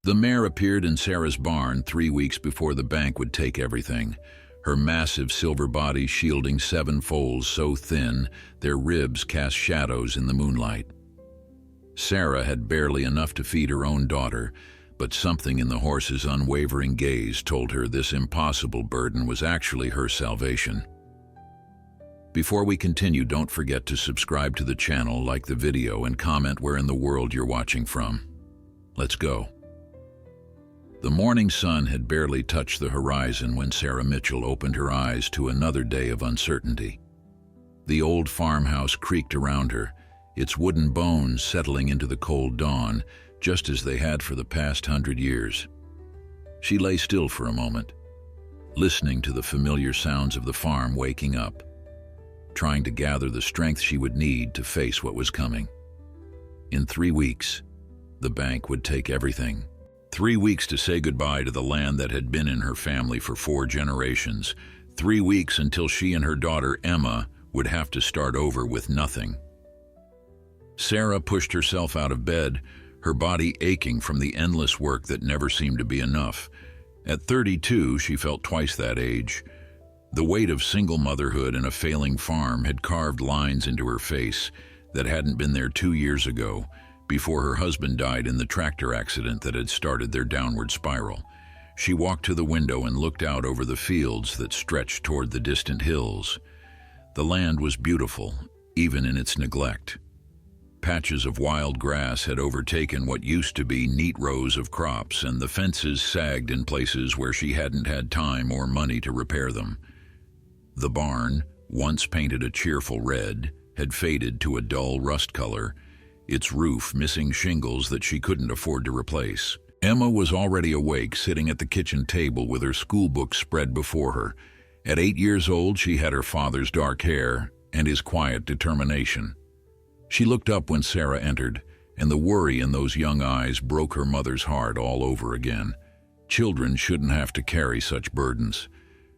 The mare appeared in Sarah's barn 3 weeks before the bank would take everything, her massive silver body shielding 7 foals so thin their ribs cast shadows in the moonlight. Sarah had barely enough to feed her own daughter, but something in the horse's unwavering gaze told her this impossible burden was actually her salvation. Before we continue, don't forget to subscribe to the channel, like the video, and comment where in the world you're watching from. Let's go. The morning sun had barely touched the horizon when Sarah Mitchell opened her eyes to another day of uncertainty. The old farmhouse creaked around her, its wooden bones settling into the cold dawn, just as they had for the past 100 years. She lay still for a moment, listening to the familiar sounds of the farm waking up, trying to gather the strength she would need to face what was coming. In 3 weeks, the bank would take everything. 3 weeks to say goodbye to the land that had been in her family for 4 generations. 3 weeks until she and her daughter Emma would have to start over with nothing. Sarah pushed herself out of bed, her body aching from the endless work that never seemed to be enough. At 32, she felt twice that age. The weight of single motherhood and a failing farm had carved lines into her face that hadn't been there 2 years ago, before her husband died in the tractor accident that had started their downward spiral. She walked to the window and looked out over the fields that stretched toward the distant hills. The land was beautiful, even in its neglect. Patches of wild grass had overtaken what used to be neat rows of crops, and the fences sagged in places where she hadn't had time or money to repair them. The barn, once painted a cheerful red, had faded to a dull rust color, its roof missing shingles that she couldn't afford to replace. Emma was already awake, sitting at the kitchen table with her school book spread before her. At 8 years old, she had her father's dark hair and his quiet determination. She looked up when Sarah entered, and the worry in those young eyes broke her mother's heart all over again. Children shouldn't have to carry such burdens,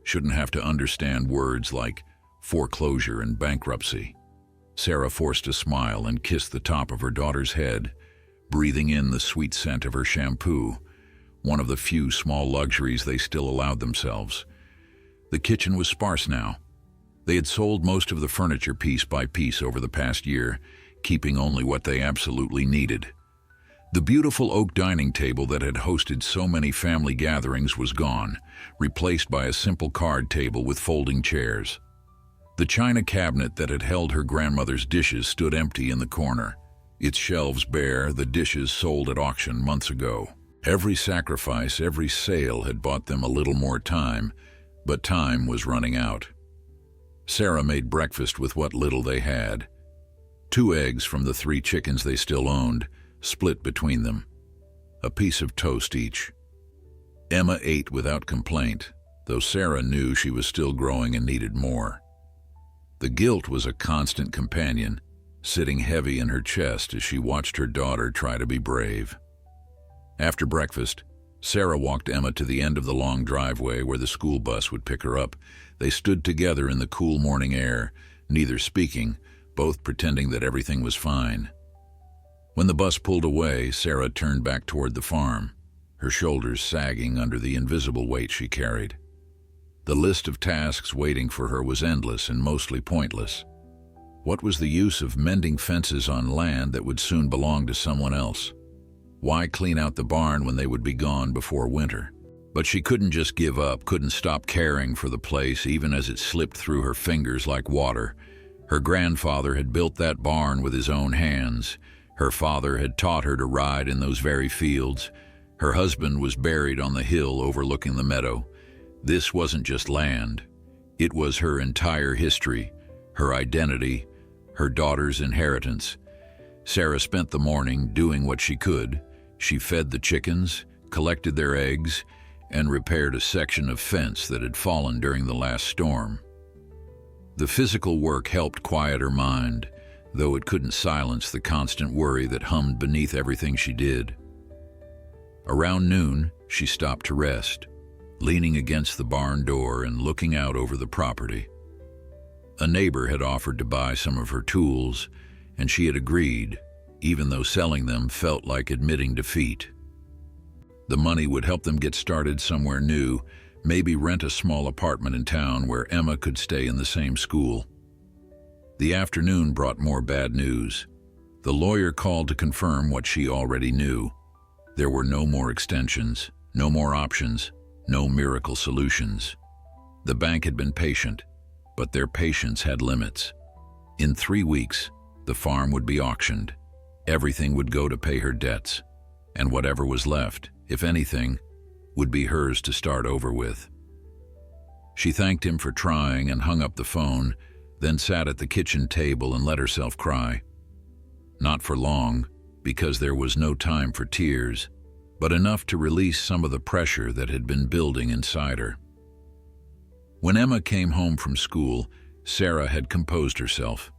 shouldn't have to understand words like foreclosure and bankruptcy. Sarah forced a smile and kissed the top of her daughter's head, breathing in the sweet scent of her shampoo, one of the few small luxuries they still allowed themselves. The kitchen was sparse now. They had sold most of the furniture piece by piece over the past year, keeping only what they absolutely needed. The beautiful oak dining table that had hosted so many family gatherings was gone, replaced by a simple card table with folding chairs. The china cabinet that had held her grandmother's dishes stood empty in the corner, its shelves bare, the dishes sold at auction months ago. Every sacrifice, every sale had bought them a little more time, but time was running out. Sarah made breakfast with what little they had. 2 eggs from the 3 chickens they still owned, split between them. A piece of toast each. Emma ate without complaint, though Sarah knew she was still growing and needed more. The guilt was a constant companion, sitting heavy in her chest as she watched her daughter try to be brave. After breakfast, Sarah walked Emma to the end of the long driveway where the school bus would pick her up. They stood together in the cool morning air, neither speaking, both pretending that everything was fine. When the bus pulled away, Sarah turned back toward the farm, her shoulders sagging under the invisible weight she carried. The list of tasks waiting for her was endless and mostly pointless. What was the use of mending fences on land that would soon belong to someone else? Why clean out the barn when they would be gone before winter? But she couldn't just give up, couldn't stop caring for the place even as it slipped through her fingers like water. Her grandfather had built that barn with his own hands. Her father had taught her to ride in those very fields. Her husband was buried on the hill overlooking the meadow. This wasn't just land. It was her entire history, her identity, her daughter's inheritance. Sarah spent the morning doing what she could. She fed the chickens, collected their eggs, and repaired a section of fence that had fallen during the last storm. The physical work helped quiet her mind, though it couldn't silence the constant worry that hummed beneath everything she did. Around noon, she stopped to rest, leaning against the barn door and looking out over the property. A neighbor had offered to buy some of her tools, and she had agreed, even though selling them felt like admitting defeat. The money would help them get started somewhere new, maybe rent a small apartment in town where Emma could stay in the same school. The afternoon brought more bad news. The lawyer called to confirm what she already knew. There were no more extensions, no more options, no miracle solutions. The bank had been patient, but their patience had limits. In 3 weeks, the farm would be auctioned. Everything would go to pay her debts, and whatever was left, if anything, would be hers to start over with. She thanked him for trying and hung up the phone, then sat at the kitchen table and let herself cry. Not for long, because there was no time for tears, but enough to release some of the pressure that had been building inside her. When Emma came home from school, Sarah had composed herself.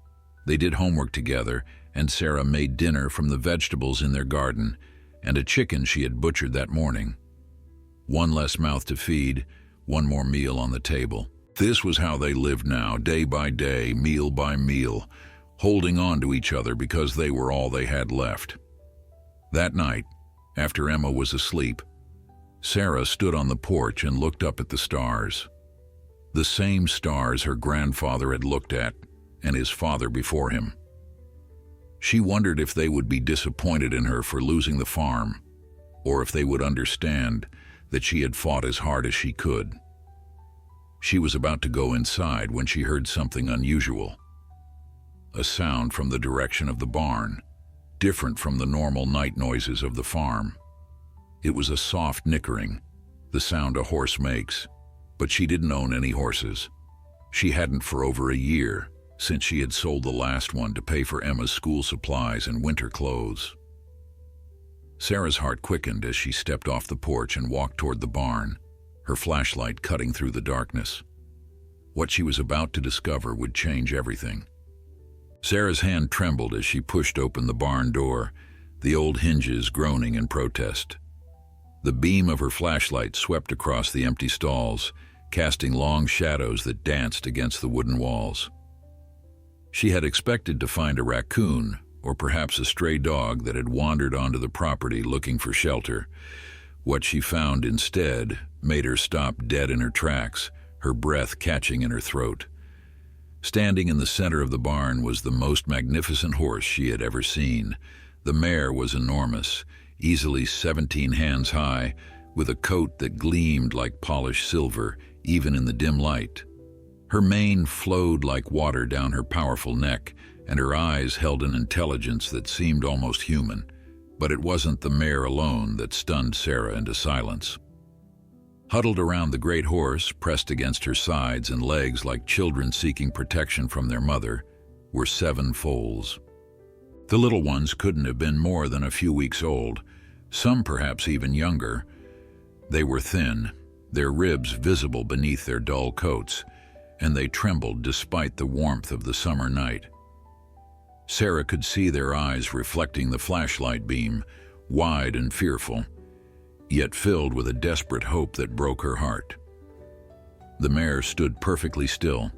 They did homework together, and Sarah made dinner from the vegetables in their garden and a chicken she had butchered that morning. One less mouth to feed, one more meal on the table. This was how they lived now, day by day, meal by meal, holding on to each other because they were all they had left. That night, after Emma was asleep, Sarah stood on the porch and looked up at the stars. The same stars her grandfather had looked at, and his father before him. She wondered if they would be disappointed in her for losing the farm, or if they would understand that she had fought as hard as she could. She was about to go inside when she heard something unusual. A sound from the direction of the barn, different from the normal night noises of the farm. It was a soft nickering, the sound a horse makes, but she didn't own any horses. She hadn't for over a year, since she had sold the last one to pay for Emma's school supplies and winter clothes. Sarah's heart quickened as she stepped off the porch and walked toward the barn, her flashlight cutting through the darkness. What she was about to discover would change everything. Sarah's hand trembled as she pushed open the barn door, the old hinges groaning in protest. The beam of her flashlight swept across the empty stalls, casting long shadows that danced against the wooden walls. She had expected to find a raccoon, or perhaps a stray dog that had wandered onto the property looking for shelter. What she found instead made her stop dead in her tracks, her breath catching in her throat. Standing in the center of the barn was the most magnificent horse she had ever seen. The mare was enormous, easily 17 hands high, with a coat that gleamed like polished silver, even in the dim light. Her mane flowed like water down her powerful neck, and her eyes held an intelligence that seemed almost human. But it wasn't the mare alone that stunned Sarah into silence. Huddled around the great horse, pressed against her sides and legs like children seeking protection from their mother, were 7 foals. The little ones couldn't have been more than a few weeks old, some perhaps even younger. They were thin, their ribs visible beneath their dull coats, and they trembled despite the warmth of the summer night. Sarah could see their eyes reflecting the flashlight beam, wide and fearful, yet filled with a desperate hope that broke her heart. The mare stood perfectly still,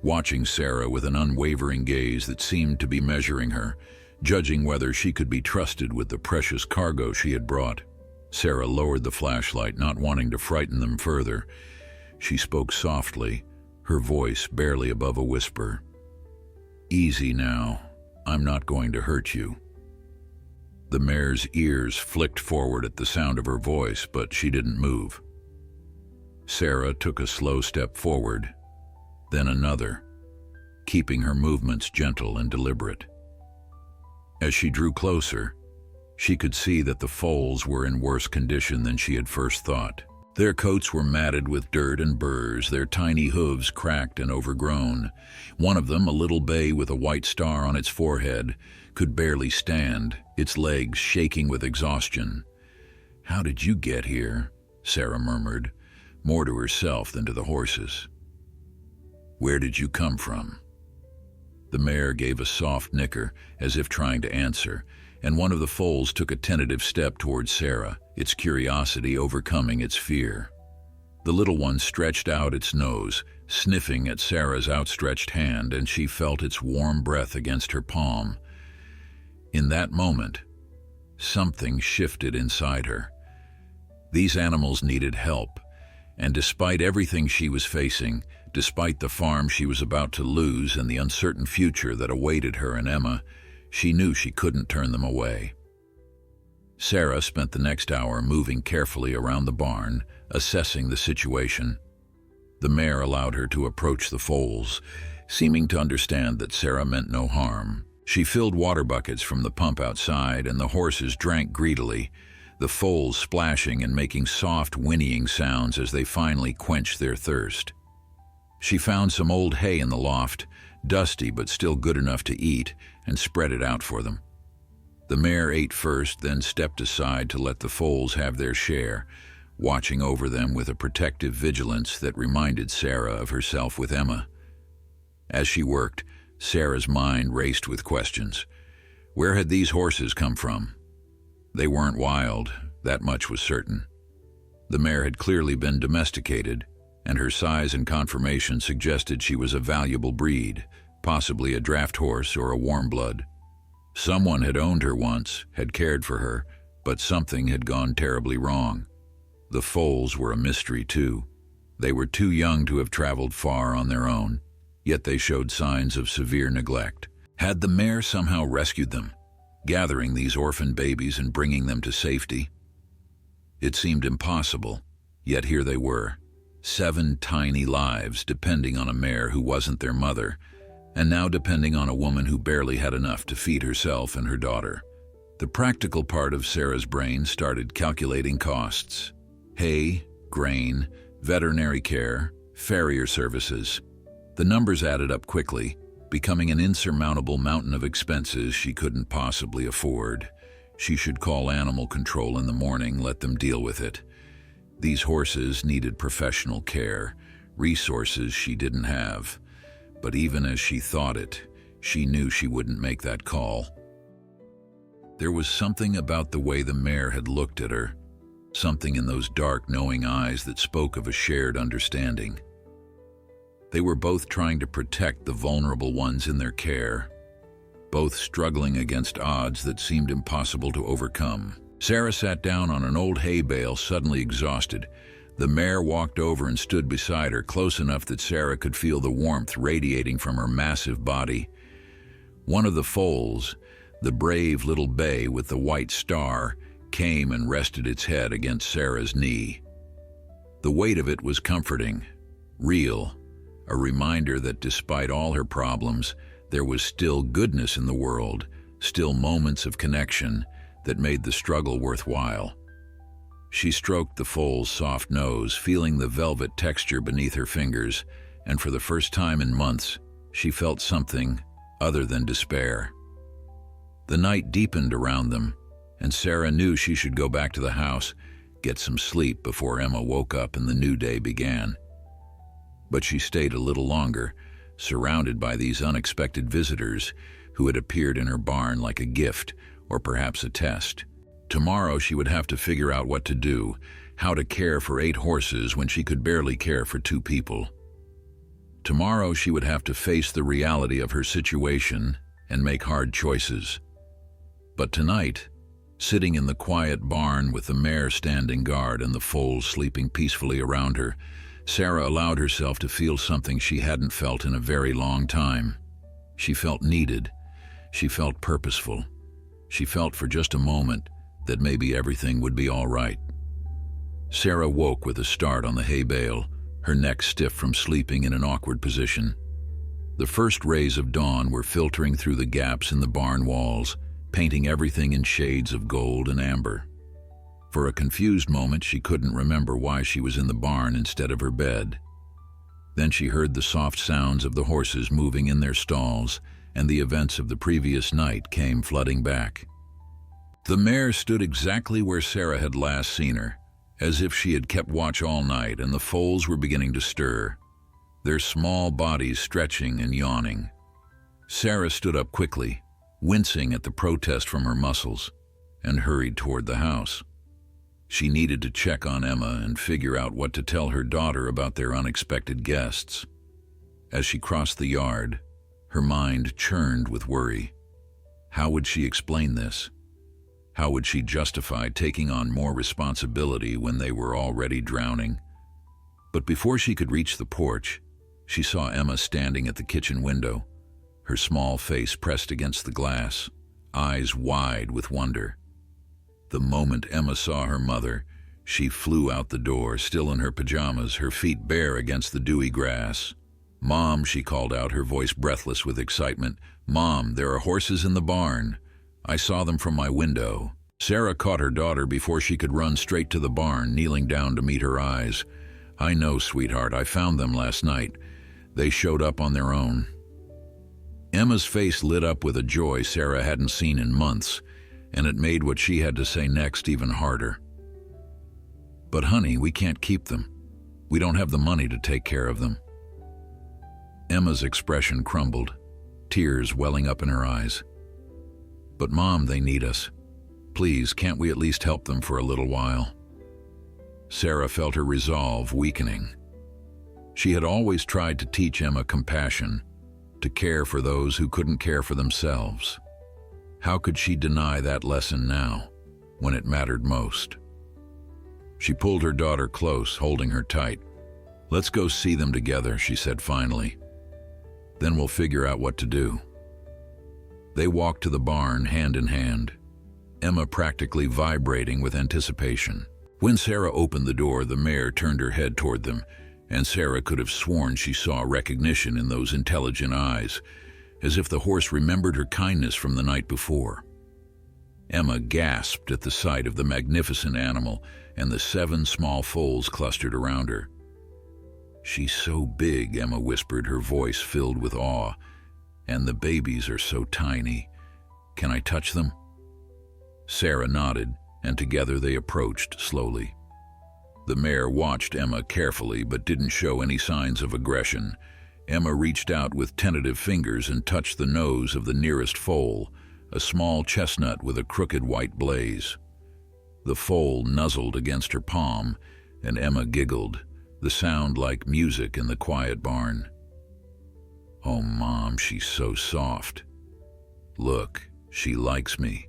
watching Sarah with an unwavering gaze that seemed to be measuring her, judging whether she could be trusted with the precious cargo she had brought. Sarah lowered the flashlight, not wanting to frighten them further. She spoke softly, her voice barely above a whisper. "Easy now. I'm not going to hurt you." The mare's ears flicked forward at the sound of her voice, but she didn't move. Sarah took a slow step forward, then another, keeping her movements gentle and deliberate. As she drew closer, she could see that the foals were in worse condition than she had first thought. Their coats were matted with dirt and burrs, their tiny hooves cracked and overgrown. One of them, a little bay with a white star on its forehead, could barely stand, its legs shaking with exhaustion. "How did you get here?" Sarah murmured, more to herself than to the horses. "Where did you come from?" The mare gave a soft nicker, as if trying to answer, and one of the foals took a tentative step towards Sarah, its curiosity overcoming its fear. The little one stretched out its nose, sniffing at Sarah's outstretched hand, and she felt its warm breath against her palm. In that moment, something shifted inside her. These animals needed help, and despite everything she was facing, despite the farm she was about to lose and the uncertain future that awaited her and Emma, she knew she couldn't turn them away. Sarah spent the next hour moving carefully around the barn, assessing the situation. The mare allowed her to approach the foals, seeming to understand that Sarah meant no harm. She filled water buckets from the pump outside, and the horses drank greedily, the foals splashing and making soft, whinnying sounds as they finally quenched their thirst. She found some old hay in the loft, dusty but still good enough to eat, and spread it out for them. The mare ate first, then stepped aside to let the foals have their share, watching over them with a protective vigilance that reminded Sarah of herself with Emma. As she worked, Sarah's mind raced with questions. Where had these horses come from? They weren't wild, that much was certain. The mare had clearly been domesticated, and her size and conformation suggested she was a valuable breed, possibly a draft horse or a warm blood. Someone had owned her once, had cared for her, but something had gone terribly wrong. The foals were a mystery too. They were too young to have traveled far on their own, yet they showed signs of severe neglect. Had the mare somehow rescued them, gathering these orphan babies and bringing them to safety? It seemed impossible, yet here they were, 7 tiny lives depending on a mare who wasn't their mother, and now depending on a woman who barely had enough to feed herself and her daughter. The practical part of Sarah's brain started calculating costs. Hay, grain, veterinary care, farrier services. The numbers added up quickly, becoming an insurmountable mountain of expenses she couldn't possibly afford. She should call animal control in the morning, let them deal with it. These horses needed professional care, resources she didn't have. But even as she thought it, she knew she wouldn't make that call. There was something about the way the mare had looked at her, something in those dark, knowing eyes that spoke of a shared understanding. They were both trying to protect the vulnerable ones in their care, both struggling against odds that seemed impossible to overcome. Sarah sat down on an old hay bale, suddenly exhausted. The mare walked over and stood beside her, close enough that Sarah could feel the warmth radiating from her massive body. One of the foals, the brave little bay with the white star, came and rested its head against Sarah's knee. The weight of it was comforting, real, a reminder that despite all her problems, there was still goodness in the world, still moments of connection that made the struggle worthwhile. She stroked the foal's soft nose, feeling the velvet texture beneath her fingers, and for the first time in months, she felt something other than despair. The night deepened around them, and Sarah knew she should go back to the house, get some sleep before Emma woke up and the new day began. But she stayed a little longer, surrounded by these unexpected visitors who had appeared in her barn like a gift or perhaps a test. Tomorrow she would have to figure out what to do, how to care for 8 horses when she could barely care for 2 people. Tomorrow she would have to face the reality of her situation and make hard choices. But tonight, sitting in the quiet barn with the mare standing guard and the foals sleeping peacefully around her, Sarah allowed herself to feel something she hadn't felt in a very long time. She felt needed. She felt purposeful. She felt for just a moment that maybe everything would be all right. Sarah woke with a start on the hay bale, her neck stiff from sleeping in an awkward position. The first rays of dawn were filtering through the gaps in the barn walls, painting everything in shades of gold and amber. For a confused moment, she couldn't remember why she was in the barn instead of her bed. Then she heard the soft sounds of the horses moving in their stalls, and the events of the previous night came flooding back. The mare stood exactly where Sarah had last seen her, as if she had kept watch all night, and the foals were beginning to stir, their small bodies stretching and yawning. Sarah stood up quickly, wincing at the protest from her muscles, and hurried toward the house. She needed to check on Emma and figure out what to tell her daughter about their unexpected guests. As she crossed the yard, her mind churned with worry. How would she explain this? How would she justify taking on more responsibility when they were already drowning? But before she could reach the porch, she saw Emma standing at the kitchen window, her small face pressed against the glass, eyes wide with wonder. The moment Emma saw her mother, she flew out the door, still in her pajamas, her feet bare against the dewy grass. "Mom," she called out, her voice breathless with excitement. "Mom, there are horses in the barn. I saw them from my window." Sarah caught her daughter before she could run straight to the barn, kneeling down to meet her eyes. "I know, sweetheart, I found them last night. They showed up on their own." Emma's face lit up with a joy Sarah hadn't seen in months, and it made what she had to say next even harder. "But honey, we can't keep them. We don't have the money to take care of them." Emma's expression crumbled, tears welling up in her eyes. "But Mom, they need us. Please, can't we at least help them for a little while?" Sarah felt her resolve weakening. She had always tried to teach Emma compassion, to care for those who couldn't care for themselves. How could she deny that lesson now, when it mattered most? She pulled her daughter close, holding her tight. "Let's go see them together," she said finally. "Then we'll figure out what to do." They walked to the barn hand in hand, Emma practically vibrating with anticipation. When Sarah opened the door, the mare turned her head toward them, and Sarah could have sworn she saw recognition in those intelligent eyes, as if the horse remembered her kindness from the night before. Emma gasped at the sight of the magnificent animal and the 7 small foals clustered around her. "She's so big," Emma whispered, her voice filled with awe. "And the babies are so tiny. Can I touch them?" Sarah nodded, and together they approached slowly. The mare watched Emma carefully but didn't show any signs of aggression. Emma reached out with tentative fingers and touched the nose of the nearest foal, a small chestnut with a crooked white blaze. The foal nuzzled against her palm, and Emma giggled, the sound like music in the quiet barn. "Oh, Mom, she's so soft. Look, she likes me."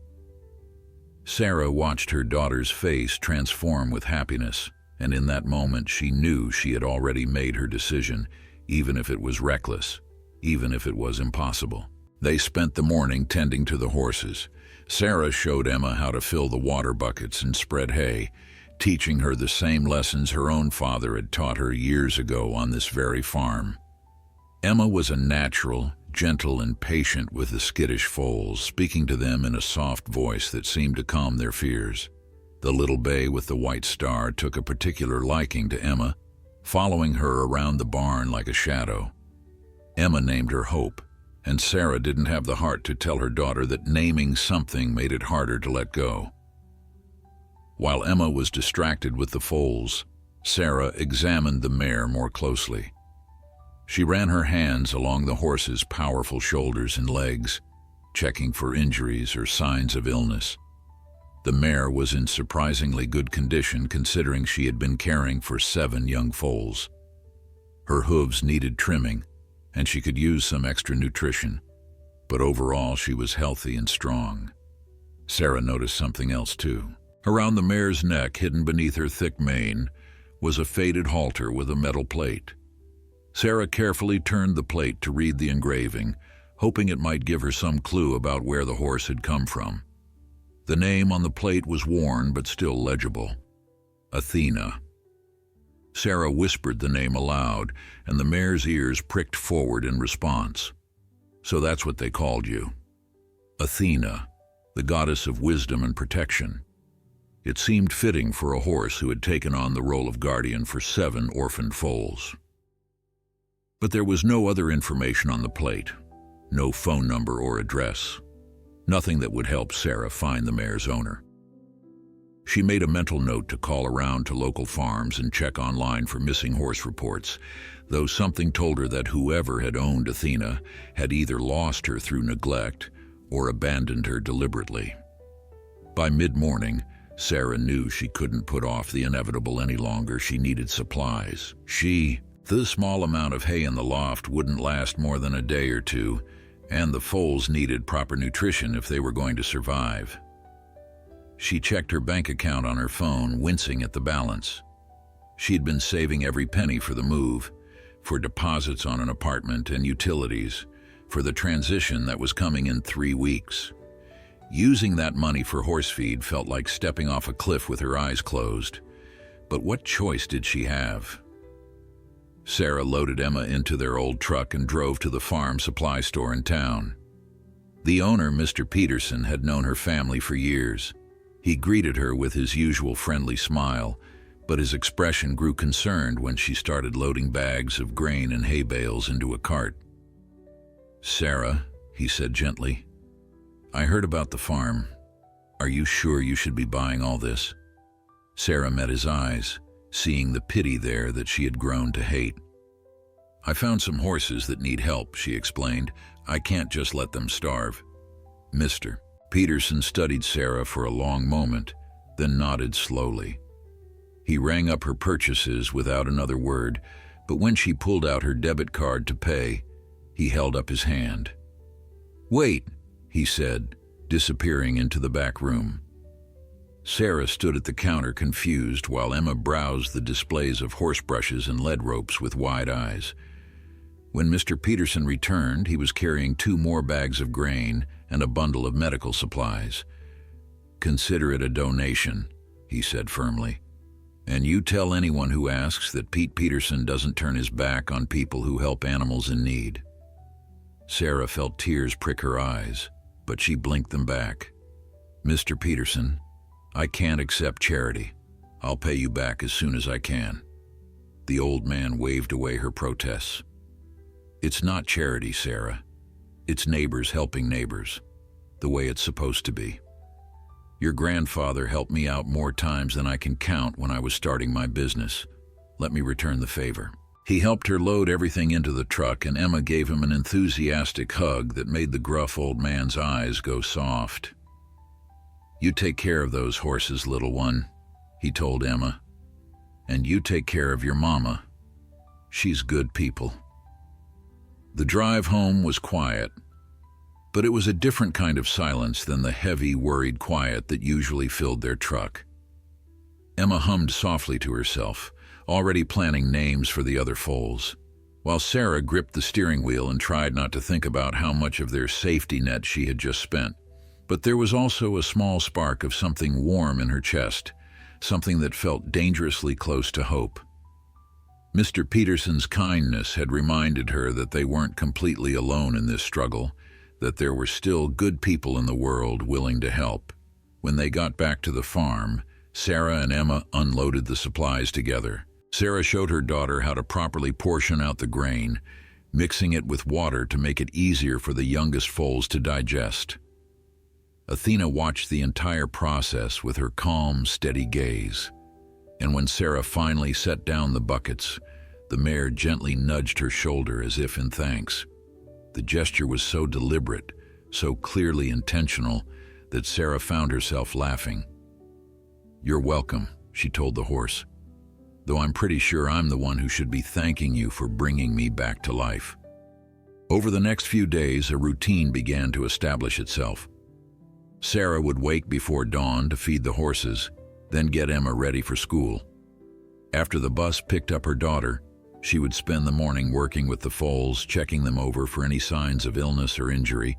Sarah watched her daughter's face transform with happiness, and in that moment she knew she had already made her decision, even if it was reckless, even if it was impossible. They spent the morning tending to the horses. Sarah showed Emma how to fill the water buckets and spread hay, teaching her the same lessons her own father had taught her years ago on this very farm. Emma was a natural, gentle and patient with the skittish foals, speaking to them in a soft voice that seemed to calm their fears. The little bay with the white star took a particular liking to Emma, following her around the barn like a shadow. Emma named her Hope, and Sarah didn't have the heart to tell her daughter that naming something made it harder to let go. While Emma was distracted with the foals, Sarah examined the mare more closely. She ran her hands along the horse's powerful shoulders and legs, checking for injuries or signs of illness. The mare was in surprisingly good condition considering she had been caring for 7 young foals. Her hooves needed trimming, and she could use some extra nutrition, but overall she was healthy and strong. Sarah noticed something else too. Around the mare's neck, hidden beneath her thick mane, was a faded halter with a metal plate. Sarah carefully turned the plate to read the engraving, hoping it might give her some clue about where the horse had come from. The name on the plate was worn but still legible. Athena. Sarah whispered the name aloud, and the mare's ears pricked forward in response. "So that's what they called you. Athena, the goddess of wisdom and protection." It seemed fitting for a horse who had taken on the role of guardian for 7 orphaned foals. But there was no other information on the plate, no phone number or address, nothing that would help Sarah find the mare's owner. She made a mental note to call around to local farms and check online for missing horse reports, though something told her that whoever had owned Athena had either lost her through neglect or abandoned her deliberately. By mid-morning, Sarah knew she couldn't put off the inevitable any longer. She needed supplies. The small amount of hay in the loft wouldn't last more than a day or two, and the foals needed proper nutrition if they were going to survive. She checked her bank account on her phone, wincing at the balance. She'd been saving every penny for the move, for deposits on an apartment and utilities, for the transition that was coming in 3 weeks. Using that money for horse feed felt like stepping off a cliff with her eyes closed. But what choice did she have? Sarah loaded Emma into their old truck and drove to the farm supply store in town. The owner, Mr. Peterson, had known her family for years. He greeted her with his usual friendly smile, but his expression grew concerned when she started loading bags of grain and hay bales into a cart. "Sarah," he said gently, "I heard about the farm. Are you sure you should be buying all this?" Sarah met his eyes, seeing the pity there that she had grown to hate. "I found some horses that need help," she explained. "I can't just let them starve." Mr. Peterson studied Sarah for a long moment, then nodded slowly. He rang up her purchases without another word, but when she pulled out her debit card to pay, he held up his hand. "Wait," he said, disappearing into the back room. Sarah stood at the counter confused while Emma browsed the displays of horse brushes and lead ropes with wide eyes. When Mr. Peterson returned, he was carrying 2 more bags of grain and a bundle of medical supplies. "Consider it a donation," he said firmly. "And you tell anyone who asks that Pete Peterson doesn't turn his back on people who help animals in need." Sarah felt tears prick her eyes, but she blinked them back. "Mr. Peterson, I can't accept charity. I'll pay you back as soon as I can." The old man waved away her protests. "It's not charity, Sarah. It's neighbors helping neighbors, the way it's supposed to be. Your grandfather helped me out more times than I can count when I was starting my business. Let me return the favor." He helped her load everything into the truck, and Emma gave him an enthusiastic hug that made the gruff old man's eyes go soft. "You take care of those horses, little one," he told Emma. "And you take care of your mama. She's good people." The drive home was quiet, but it was a different kind of silence than the heavy, worried quiet that usually filled their truck. Emma hummed softly to herself, already planning names for the other foals, while Sarah gripped the steering wheel and tried not to think about how much of their safety net she had just spent. But there was also a small spark of something warm in her chest, something that felt dangerously close to hope. Mr. Peterson's kindness had reminded her that they weren't completely alone in this struggle, that there were still good people in the world willing to help. When they got back to the farm, Sarah and Emma unloaded the supplies together. Sarah showed her daughter how to properly portion out the grain, mixing it with water to make it easier for the youngest foals to digest. Athena watched the entire process with her calm, steady gaze. And when Sarah finally set down the buckets, the mare gently nudged her shoulder as if in thanks. The gesture was so deliberate, so clearly intentional, that Sarah found herself laughing. "You're welcome," she told the horse, "though I'm pretty sure I'm the one who should be thanking you for bringing me back to life." Over the next few days, a routine began to establish itself. Sarah would wake before dawn to feed the horses, then get Emma ready for school. After the bus picked up her daughter, she would spend the morning working with the foals, checking them over for any signs of illness or injury,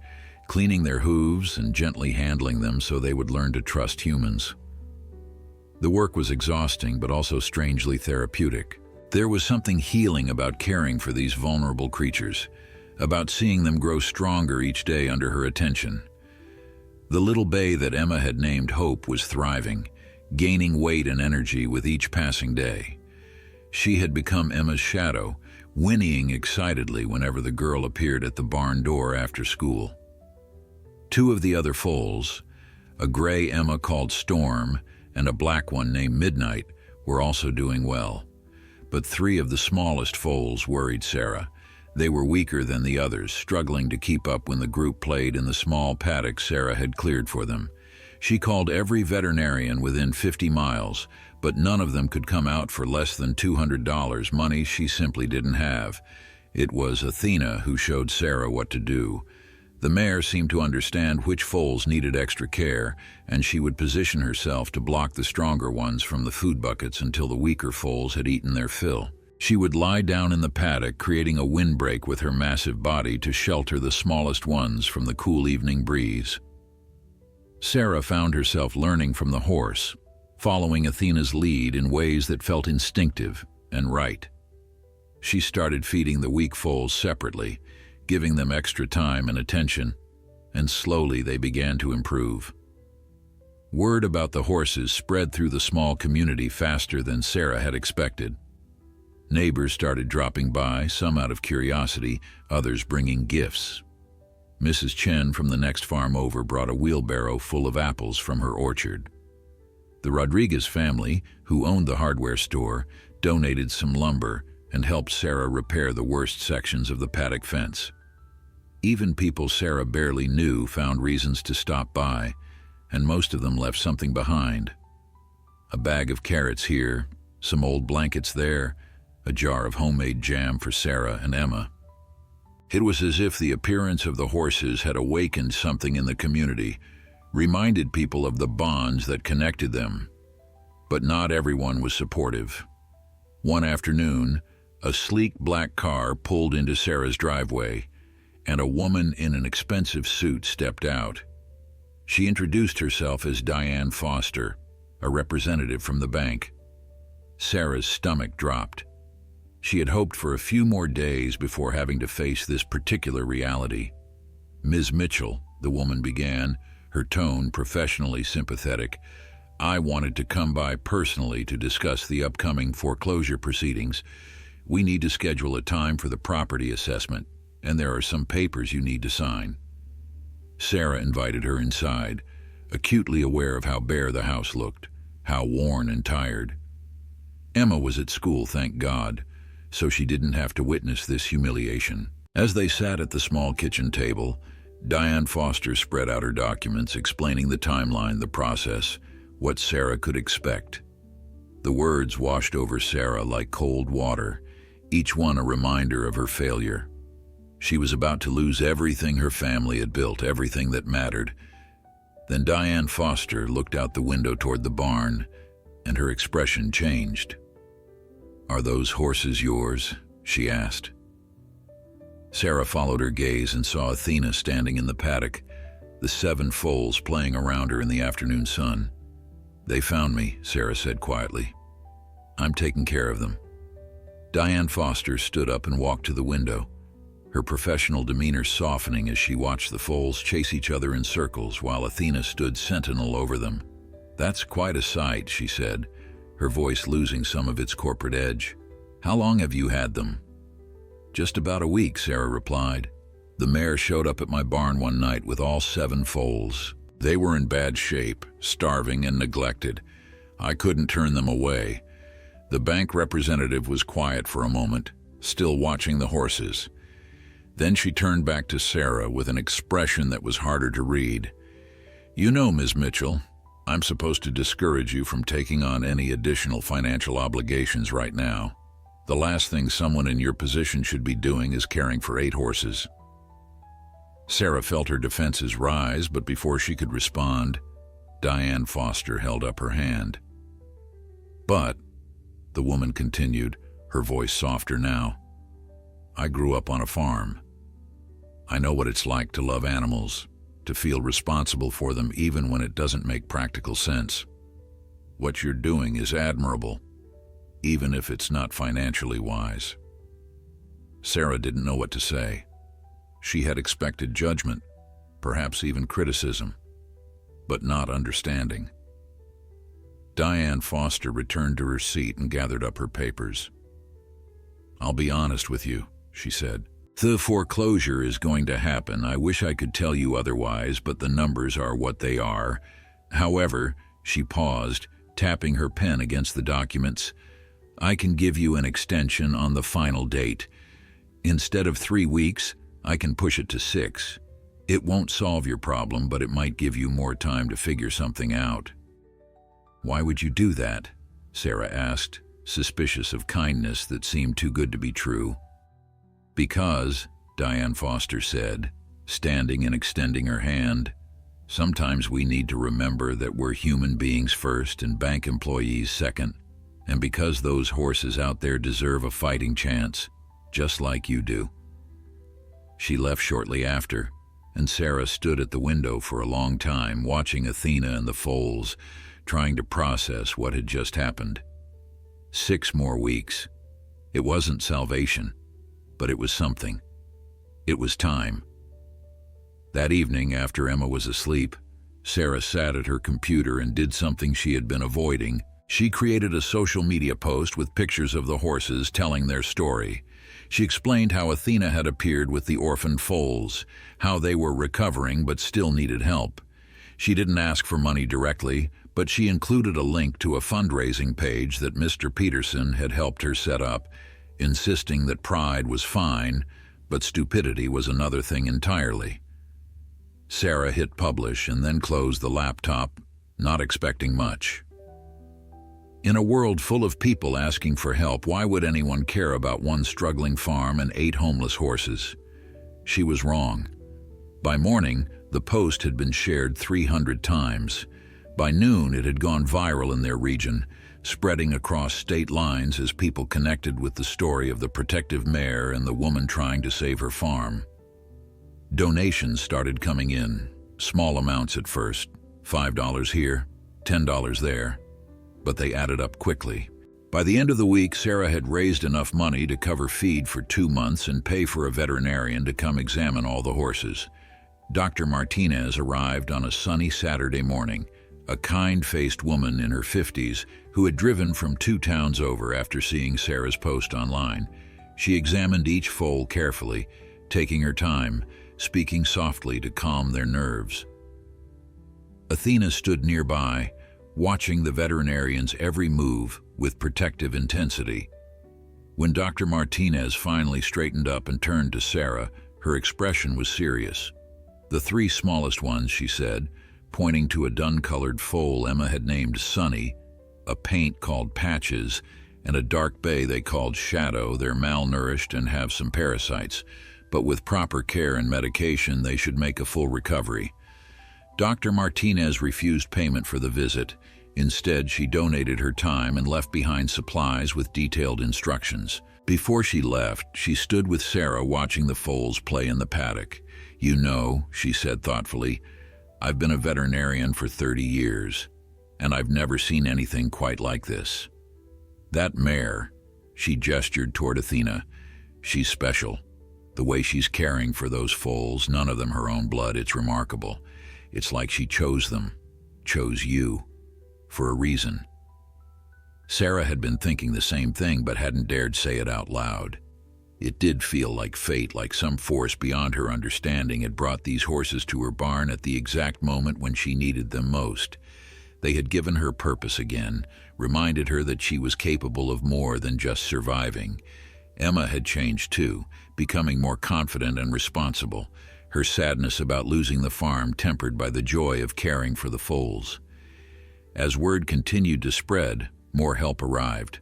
cleaning their hooves and gently handling them so they would learn to trust humans. The work was exhausting, but also strangely therapeutic. There was something healing about caring for these vulnerable creatures, about seeing them grow stronger each day under her attention. The little bay that Emma had named Hope was thriving, gaining weight and energy with each passing day. She had become Emma's shadow, whinnying excitedly whenever the girl appeared at the barn door after school. 2 of the other foals, a gray Emma called Storm and a black one named Midnight, were also doing well. But 3 of the smallest foals worried Sarah. They were weaker than the others, struggling to keep up when the group played in the small paddock Sarah had cleared for them. She called every veterinarian within 50 miles, but none of them could come out for less than $200, money she simply didn't have. It was Athena who showed Sarah what to do. The mare seemed to understand which foals needed extra care, and she would position herself to block the stronger ones from the food buckets until the weaker foals had eaten their fill. She would lie down in the paddock, creating a windbreak with her massive body to shelter the smallest ones from the cool evening breeze. Sarah found herself learning from the horse, following Athena's lead in ways that felt instinctive and right. She started feeding the weak foals separately, giving them extra time and attention, and slowly they began to improve. Word about the horses spread through the small community faster than Sarah had expected. Neighbors started dropping by, some out of curiosity, others bringing gifts. Mrs. Chen from the next farm over brought a wheelbarrow full of apples from her orchard. The Rodriguez family, who owned the hardware store, donated some lumber and helped Sarah repair the worst sections of the paddock fence. Even people Sarah barely knew found reasons to stop by, and most of them left something behind. A bag of carrots here, some old blankets there, a jar of homemade jam for Sarah and Emma. It was as if the appearance of the horses had awakened something in the community, reminded people of the bonds that connected them. But not everyone was supportive. One afternoon, a sleek black car pulled into Sarah's driveway, and a woman in an expensive suit stepped out. She introduced herself as Diane Foster, a representative from the bank. Sarah's stomach dropped. She had hoped for a few more days before having to face this particular reality. "Ms. Mitchell," the woman began, her tone professionally sympathetic, "I wanted to come by personally to discuss the upcoming foreclosure proceedings. We need to schedule a time for the property assessment, and there are some papers you need to sign." Sarah invited her inside, acutely aware of how bare the house looked, how worn and tired. Emma was at school, thank God, so she didn't have to witness this humiliation. As they sat at the small kitchen table, Diane Foster spread out her documents explaining the timeline, the process, what Sarah could expect. The words washed over Sarah like cold water, each one a reminder of her failure. She was about to lose everything her family had built, everything that mattered. Then Diane Foster looked out the window toward the barn, and her expression changed. "Are those horses yours?" she asked. Sarah followed her gaze and saw Athena standing in the paddock, the 7 foals playing around her in the afternoon sun. "They found me," Sarah said quietly. "I'm taking care of them." Diane Foster stood up and walked to the window, her professional demeanor softening as she watched the foals chase each other in circles while Athena stood sentinel over them. "That's quite a sight," she said, her voice losing some of its corporate edge. "How long have you had them?" "Just about a week," Sarah replied. "The mare showed up at my barn one night with all 7 foals. They were in bad shape, starving and neglected. I couldn't turn them away." The bank representative was quiet for a moment, still watching the horses. Then she turned back to Sarah with an expression that was harder to read. "You know, Ms. Mitchell, I'm supposed to discourage you from taking on any additional financial obligations right now. The last thing someone in your position should be doing is caring for 8 horses." Sarah felt her defenses rise, but before she could respond, Diane Foster held up her hand. "But," the woman continued, her voice softer now, "I grew up on a farm. I know what it's like to love animals, to feel responsible for them even when it doesn't make practical sense. What you're doing is admirable, even if it's not financially wise." Sarah didn't know what to say. She had expected judgment, perhaps even criticism, but not understanding. Diane Foster returned to her seat and gathered up her papers. "I'll be honest with you," she said. "The foreclosure is going to happen. I wish I could tell you otherwise, but the numbers are what they are. However," she paused, tapping her pen against the documents, "I can give you an extension on the final date. Instead of 3 weeks, I can push it to 6. It won't solve your problem, but it might give you more time to figure something out." "Why would you do that?" Sarah asked, suspicious of kindness that seemed too good to be true. "Because," Diane Foster said, standing and extending her hand. Sometimes we need to remember that we're human beings first and bank employees second, and because those horses out there deserve a fighting chance, just like you do. She left shortly after, and Sarah stood at the window for a long time, watching Athena and the foals, trying to process what had just happened. 6 more weeks. It wasn't salvation, but it was something. It was time. That evening, after Emma was asleep, Sarah sat at her computer and did something she had been avoiding. She created a social media post with pictures of the horses telling their story. She explained how Athena had appeared with the Orphan Foals, how they were recovering but still needed help. She didn't ask for money directly, but she included a link to a fundraising page that Mr. Peterson had helped her set up, insisting that pride was fine, but stupidity was another thing entirely. Sarah hit publish and then closed the laptop, not expecting much. In a world full of people asking for help, why would anyone care about one struggling farm and 8 homeless horses? She was wrong. By morning, the post had been shared 300 times. By noon, it had gone viral in their region, spreading across state lines as people connected with the story of the protective mare and the woman trying to save her farm. Donations started coming in, small amounts at first, $5 here, $10 there, but they added up quickly. By the end of the week, Sarah had raised enough money to cover feed for 2 months and pay for a veterinarian to come examine all the horses. Dr. Martinez arrived on a sunny Saturday morning, a kind-faced woman in her 50s who had driven from 2 towns over after seeing Sarah's post online. She examined each foal carefully, taking her time, speaking softly to calm their nerves. Athena stood nearby, watching the veterinarian's every move with protective intensity. When Dr. Martinez finally straightened up and turned to Sarah, her expression was serious. "The 3 smallest ones," she said, pointing to a dun-colored foal Emma had named Sunny, a paint called Patches, and a dark bay they called Shadow. "They're malnourished and have some parasites, but with proper care and medication they should make a full recovery." Dr. Martinez refused payment for the visit. Instead, she donated her time and left behind supplies with detailed instructions. Before she left, she stood with Sarah watching the foals play in the paddock. "You know," she said thoughtfully, "I've been a veterinarian for 30 years, and I've never seen anything quite like this. That mare," she gestured toward Athena, "she's special. The way she's caring for those foals, none of them her own blood, it's remarkable. It's like she chose them, chose you, for a reason." Sarah had been thinking the same thing but hadn't dared say it out loud. It did feel like fate, like some force beyond her understanding had brought these horses to her barn at the exact moment when she needed them most. They had given her purpose again, reminded her that she was capable of more than just surviving. Emma had changed too, becoming more confident and responsible, her sadness about losing the farm tempered by the joy of caring for the foals. As word continued to spread, more help arrived.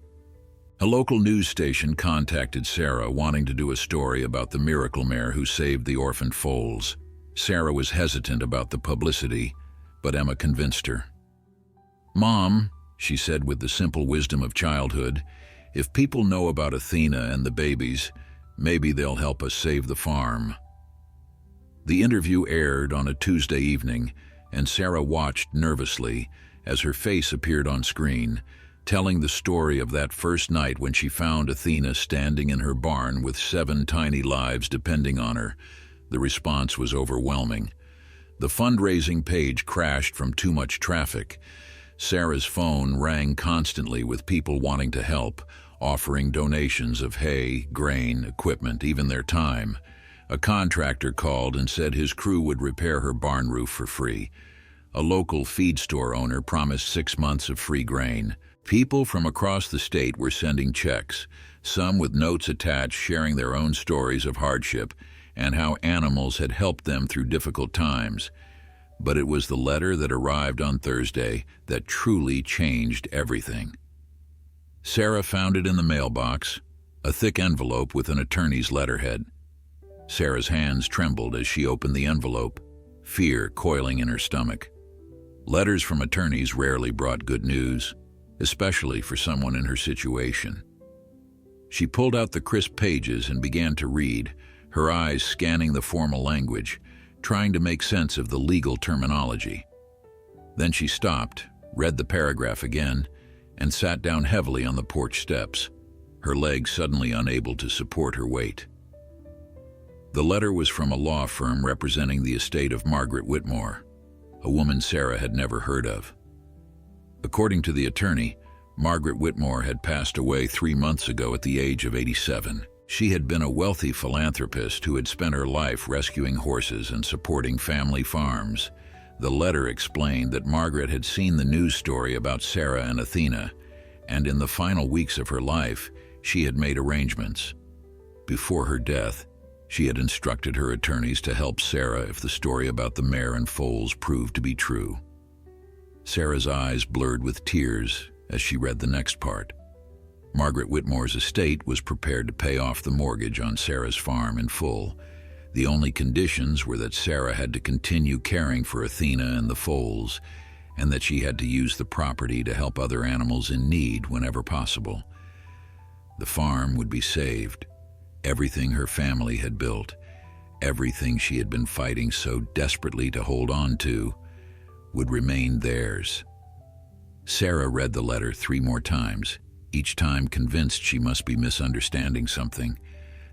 A local news station contacted Sarah wanting to do a story about the miracle mare who saved the orphaned foals. Sarah was hesitant about the publicity, but Emma convinced her. "Mom," she said with the simple wisdom of childhood, "if people know about Athena and the babies, maybe they'll help us save the farm." The interview aired on a Tuesday evening, and Sarah watched nervously as her face appeared on screen, telling the story of that first night when she found Athena standing in her barn with 7 tiny lives depending on her. The response was overwhelming. The fundraising page crashed from too much traffic. Sarah's phone rang constantly with people wanting to help, offering donations of hay, grain, equipment, even their time. A contractor called and said his crew would repair her barn roof for free. A local feed store owner promised 6 months of free grain. People from across the state were sending checks, some with notes attached sharing their own stories of hardship and how animals had helped them through difficult times. But it was the letter that arrived on Thursday that truly changed everything. Sarah found it in the mailbox, a thick envelope with an attorney's letterhead. Sarah's hands trembled as she opened the envelope, fear coiling in her stomach. Letters from attorneys rarely brought good news, especially for someone in her situation. She pulled out the crisp pages and began to read, her eyes scanning the formal language, trying to make sense of the legal terminology. Then she stopped, read the paragraph again, and sat down heavily on the porch steps, her legs suddenly unable to support her weight. The letter was from a law firm representing the estate of Margaret Whitmore, a woman Sarah had never heard of. According to the attorney, Margaret Whitmore had passed away 3 months ago at the age of 87. She had been a wealthy philanthropist who had spent her life rescuing horses and supporting family farms. The letter explained that Margaret had seen the news story about Sarah and Athena, and in the final weeks of her life, she had made arrangements. Before her death, she had instructed her attorneys to help Sarah if the story about the Mare and foals proved to be true. Sarah's eyes blurred with tears as she read the next part. Margaret Whitmore's estate was prepared to pay off the mortgage on Sarah's farm in full. The only conditions were that Sarah had to continue caring for Athena and the foals, and that she had to use the property to help other animals in need whenever possible. The farm would be saved. Everything her family had built, everything she had been fighting so desperately to hold on to, would remain theirs. Sarah read the letter 3 more times, each time convinced she must be misunderstanding something,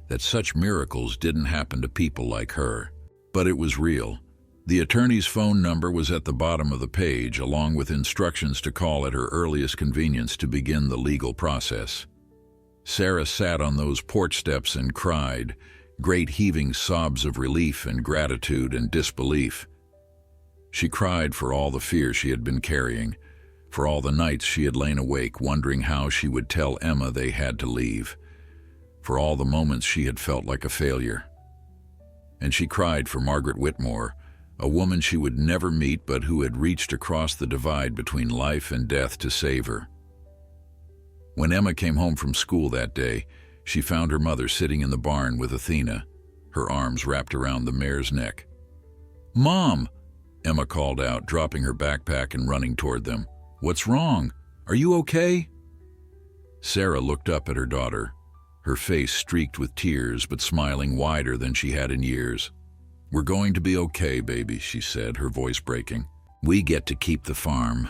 that such miracles didn't happen to people like her. But it was real. The attorney's phone number was at the bottom of the page, along with instructions to call at her earliest convenience to begin the legal process. Sarah sat on those porch steps and cried, great heaving sobs of relief and gratitude and disbelief. She cried for all the fear she had been carrying, for all the nights she had lain awake wondering how she would tell Emma they had to leave, for all the moments she had felt like a failure. And she cried for Margaret Whitmore, a woman she would never meet but who had reached across the divide between life and death to save her. When Emma came home from school that day, she found her mother sitting in the barn with Athena, her arms wrapped around the mare's neck. "Mom!" Emma called out, dropping her backpack and running toward them. "What's wrong? Are you okay?" Sarah looked up at her daughter, her face streaked with tears but smiling wider than she had in years. "We're going to be okay, baby," she said, her voice breaking. "We get to keep the farm.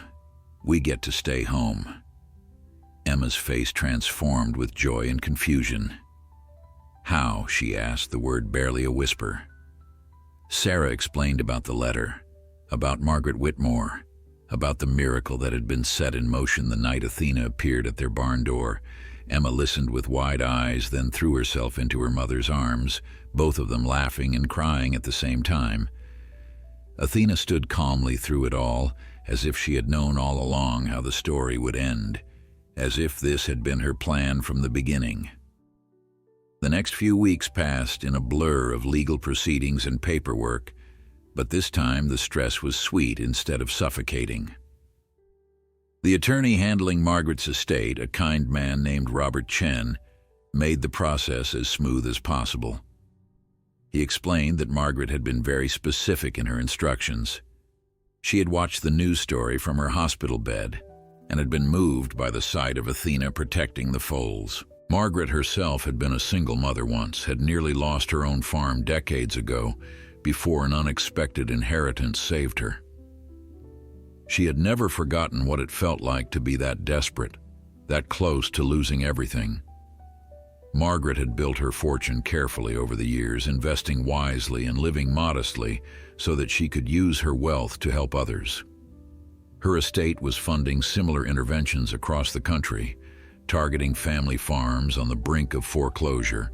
We get to stay home." Emma's face transformed with joy and confusion. "How?" she asked, the word barely a whisper. Sarah explained about the letter, about Margaret Whitmore, about the miracle that had been set in motion the night Athena appeared at their barn door. Emma listened with wide eyes, then threw herself into her mother's arms, both of them laughing and crying at the same time. Athena stood calmly through it all, as if she had known all along how the story would end, as if this had been her plan from the beginning. The next few weeks passed in a blur of legal proceedings and paperwork, but this time the stress was sweet instead of suffocating. The attorney handling Margaret's estate, a kind man named Robert Chen, made the process as smooth as possible. He explained that Margaret had been very specific in her instructions. She had watched the news story from her hospital bed and had been moved by the sight of Athena protecting the foals. Margaret herself had been a single mother once, had nearly lost her own farm decades ago, before an unexpected inheritance saved her. She had never forgotten what it felt like to be that desperate, that close to losing everything. Margaret had built her fortune carefully over the years, investing wisely and living modestly so that she could use her wealth to help others. Her estate was funding similar interventions across the country, targeting family farms on the brink of foreclosure,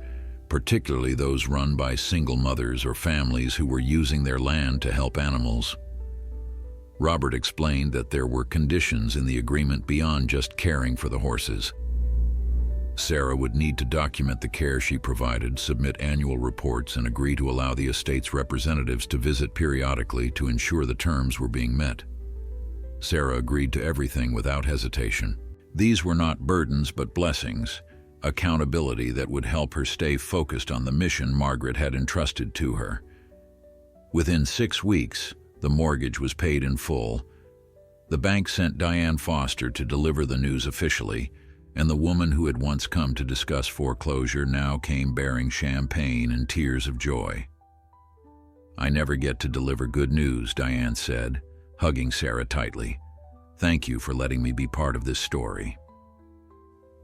particularly those run by single mothers or families who were using their land to help animals. Robert explained that there were conditions in the agreement beyond just caring for the horses. Sarah would need to document the care she provided, submit annual reports, and agree to allow the estate's representatives to visit periodically to ensure the terms were being met. Sarah agreed to everything without hesitation. These were not burdens but blessings, accountability that would help her stay focused on the mission Margaret had entrusted to her. Within 6 weeks, the mortgage was paid in full. The bank sent Diane Foster to deliver the news officially, and the woman who had once come to discuss foreclosure now came bearing champagne and tears of joy. "I never get to deliver good news," Diane said, hugging Sarah tightly. "Thank you for letting me be part of this story."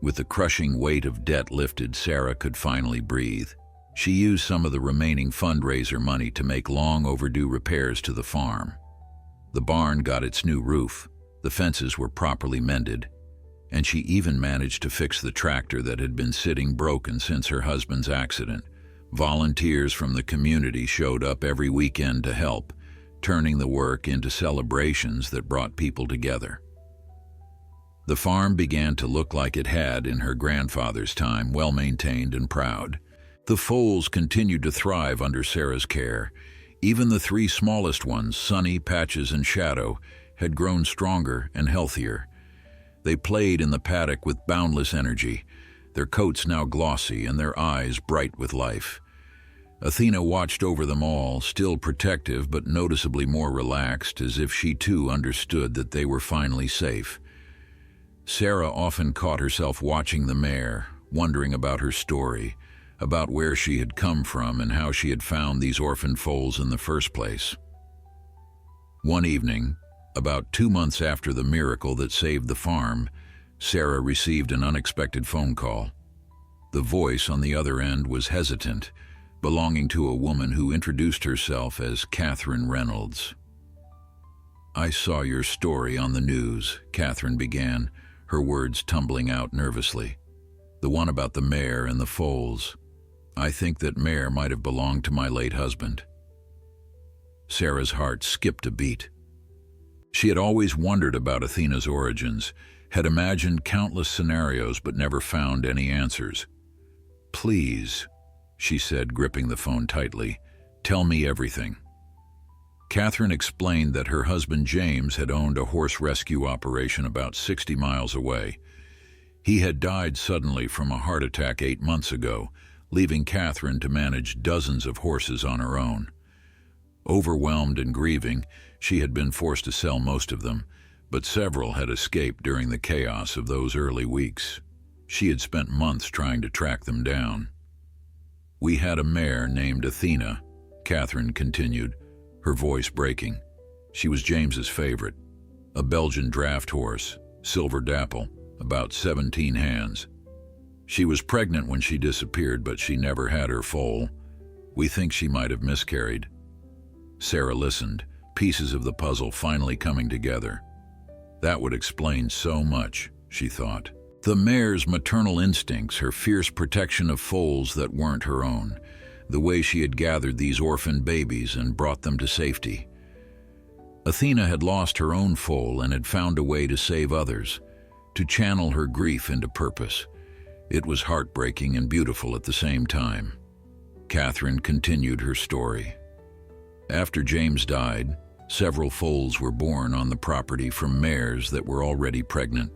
With the crushing weight of debt lifted, Sarah could finally breathe. She used some of the remaining fundraiser money to make long overdue repairs to the farm. The barn got its new roof, the fences were properly mended, and she even managed to fix the tractor that had been sitting broken since her husband's accident. Volunteers from the community showed up every weekend to help, turning the work into celebrations that brought people together. The farm began to look like it had in her grandfather's time, well-maintained and proud. The foals continued to thrive under Sarah's care. Even the 3 smallest ones, Sunny, Patches, and Shadow, had grown stronger and healthier. They played in the paddock with boundless energy, their coats now glossy and their eyes bright with life. Athena watched over them all, still protective but noticeably more relaxed, as if she too understood that they were finally safe. Sarah often caught herself watching the mare, wondering about her story, about where she had come from and how she had found these orphan foals in the first place. One evening, about 2 months after the miracle that saved the farm, Sarah received an unexpected phone call. The voice on the other end was hesitant, belonging to a woman who introduced herself as Catherine Reynolds. "I saw your story on the news," Catherine began, her words tumbling out nervously. "The one about the mare and the foals. I think that mare might have belonged to my late husband." Sarah's heart skipped a beat. She had always wondered about Athena's origins, had imagined countless scenarios but never found any answers. "Please," she said, gripping the phone tightly, "tell me everything." Catherine explained that her husband James had owned a horse rescue operation about 60 miles away. He had died suddenly from a heart attack 8 months ago, leaving Catherine to manage dozens of horses on her own. Overwhelmed and grieving, she had been forced to sell most of them, but several had escaped during the chaos of those early weeks. She had spent months trying to track them down. "We had a mare named Athena," Catherine continued, her voice breaking. "She was James's favorite. A Belgian draft horse, silver dapple, about 17 hands. She was pregnant when she disappeared, but she never had her foal. We think she might have miscarried." Sarah listened, pieces of the puzzle finally coming together. That would explain so much, she thought. The mare's maternal instincts, her fierce protection of foals that weren't her own, the way she had gathered these orphan babies and brought them to safety. Athena had lost her own foal and had found a way to save others, to channel her grief into purpose. It was heartbreaking and beautiful at the same time. Catherine continued her story. After James died, several foals were born on the property from mares that were already pregnant.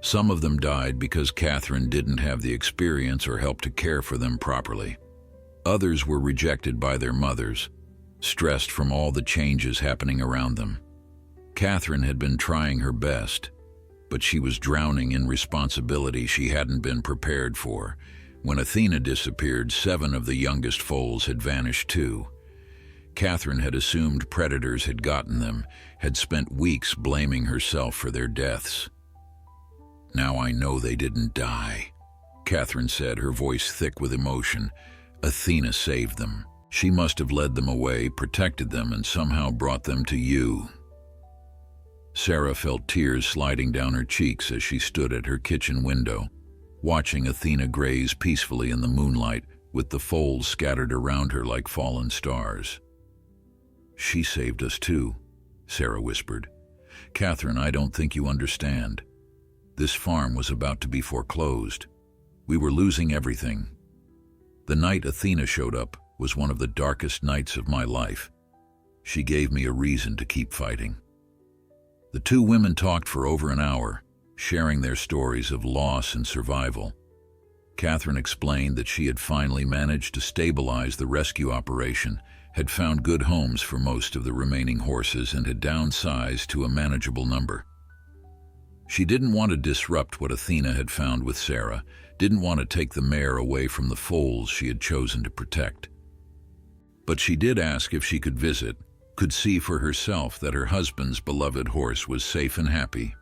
Some of them died because Catherine didn't have the experience or help to care for them properly. Others were rejected by their mothers, stressed from all the changes happening around them. Catherine had been trying her best, but she was drowning in responsibility she hadn't been prepared for. When Athena disappeared, 7 of the youngest foals had vanished too. Catherine had assumed predators had gotten them, had spent weeks blaming herself for their deaths. "Now I know they didn't die," Catherine said, her voice thick with emotion. "Athena saved them. She must have led them away, protected them, and somehow brought them to you." Sarah felt tears sliding down her cheeks as she stood at her kitchen window, watching Athena graze peacefully in the moonlight with the foals scattered around her like fallen stars. "She saved us too," Sarah whispered. "Catherine, I don't think you understand. This farm was about to be foreclosed. We were losing everything. The night Athena showed up was one of the darkest nights of my life. She gave me a reason to keep fighting." The 2 women talked for over an hour, sharing their stories of loss and survival. Catherine explained that she had finally managed to stabilize the rescue operation, had found good homes for most of the remaining horses, and had downsized to a manageable number. She didn't want to disrupt what Athena had found with Sarah, didn't want to take the mare away from the foals she had chosen to protect. But she did ask if she could visit, could see for herself that her husband's beloved horse was safe and happy.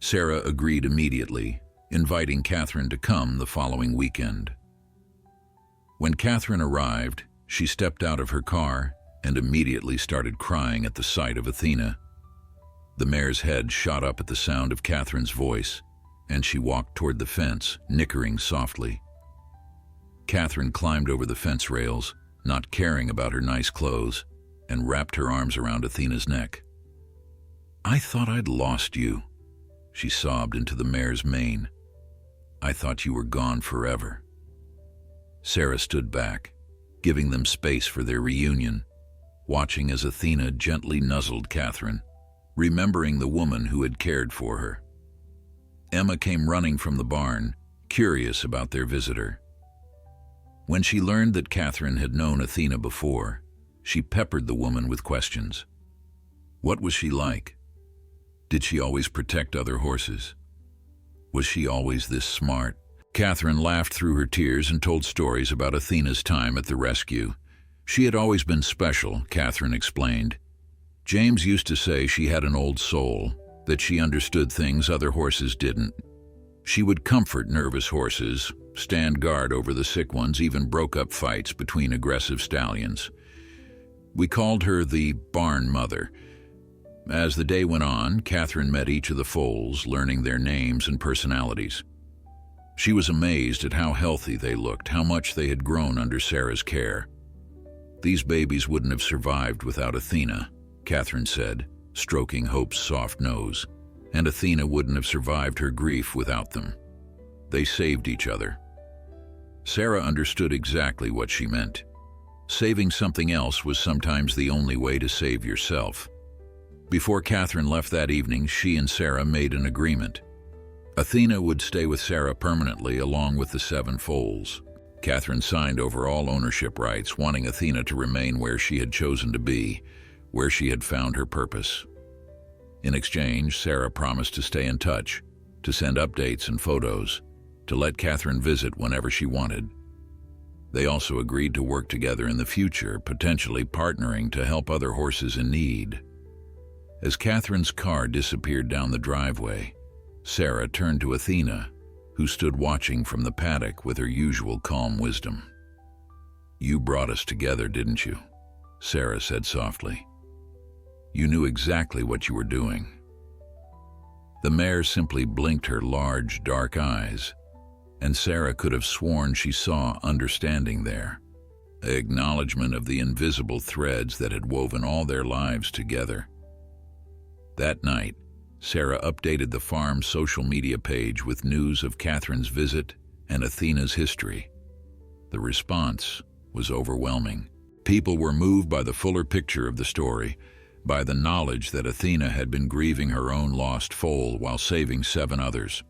Sarah agreed immediately, inviting Catherine to come the following weekend. When Catherine arrived, she stepped out of her car and immediately started crying at the sight of Athena. The mare's head shot up at the sound of Catherine's voice, and she walked toward the fence, nickering softly. Catherine climbed over the fence rails, not caring about her nice clothes, and wrapped her arms around Athena's neck. "I thought I'd lost you," she sobbed into the mare's mane. "I thought you were gone forever." Sarah stood back, giving them space for their reunion, watching as Athena gently nuzzled Catherine, remembering the woman who had cared for her. Emma came running from the barn, curious about their visitor. When she learned that Catherine had known Athena before, she peppered the woman with questions. What was she like? Did she always protect other horses? Was she always this smart? Catherine laughed through her tears and told stories about Athena's time at the rescue. She had always been special, Catherine explained. James used to say she had an old soul, that she understood things other horses didn't. She would comfort nervous horses, stand guard over the sick ones, even broke up fights between aggressive stallions. We called her the barn mother. As the day went on, Catherine met each of the foals, learning their names and personalities. She was amazed at how healthy they looked, how much they had grown under Sarah's care. "These babies wouldn't have survived without Athena," Catherine said, stroking Hope's soft nose. "And Athena wouldn't have survived her grief without them. They saved each other." Sarah understood exactly what she meant. Saving something else was sometimes the only way to save yourself. Before Catherine left that evening, she and Sarah made an agreement. Athena would stay with Sarah permanently along with the 7 foals. Catherine signed over all ownership rights, wanting Athena to remain where she had chosen to be, where she had found her purpose. In exchange, Sarah promised to stay in touch, to send updates and photos, to let Catherine visit whenever she wanted. They also agreed to work together in the future, potentially partnering to help other horses in need. As Catherine's car disappeared down the driveway, Sarah turned to Athena, who stood watching from the paddock with her usual calm wisdom. "You brought us together, didn't you?" Sarah said softly. "You knew exactly what you were doing." The mare simply blinked her large, dark eyes, and Sarah could have sworn she saw understanding there, an acknowledgement of the invisible threads that had woven all their lives together. That night, Sarah updated the farm's social media page with news of Catherine's visit and Athena's history. The response was overwhelming. People were moved by the fuller picture of the story, by the knowledge that Athena had been grieving her own lost foal while saving 7 others.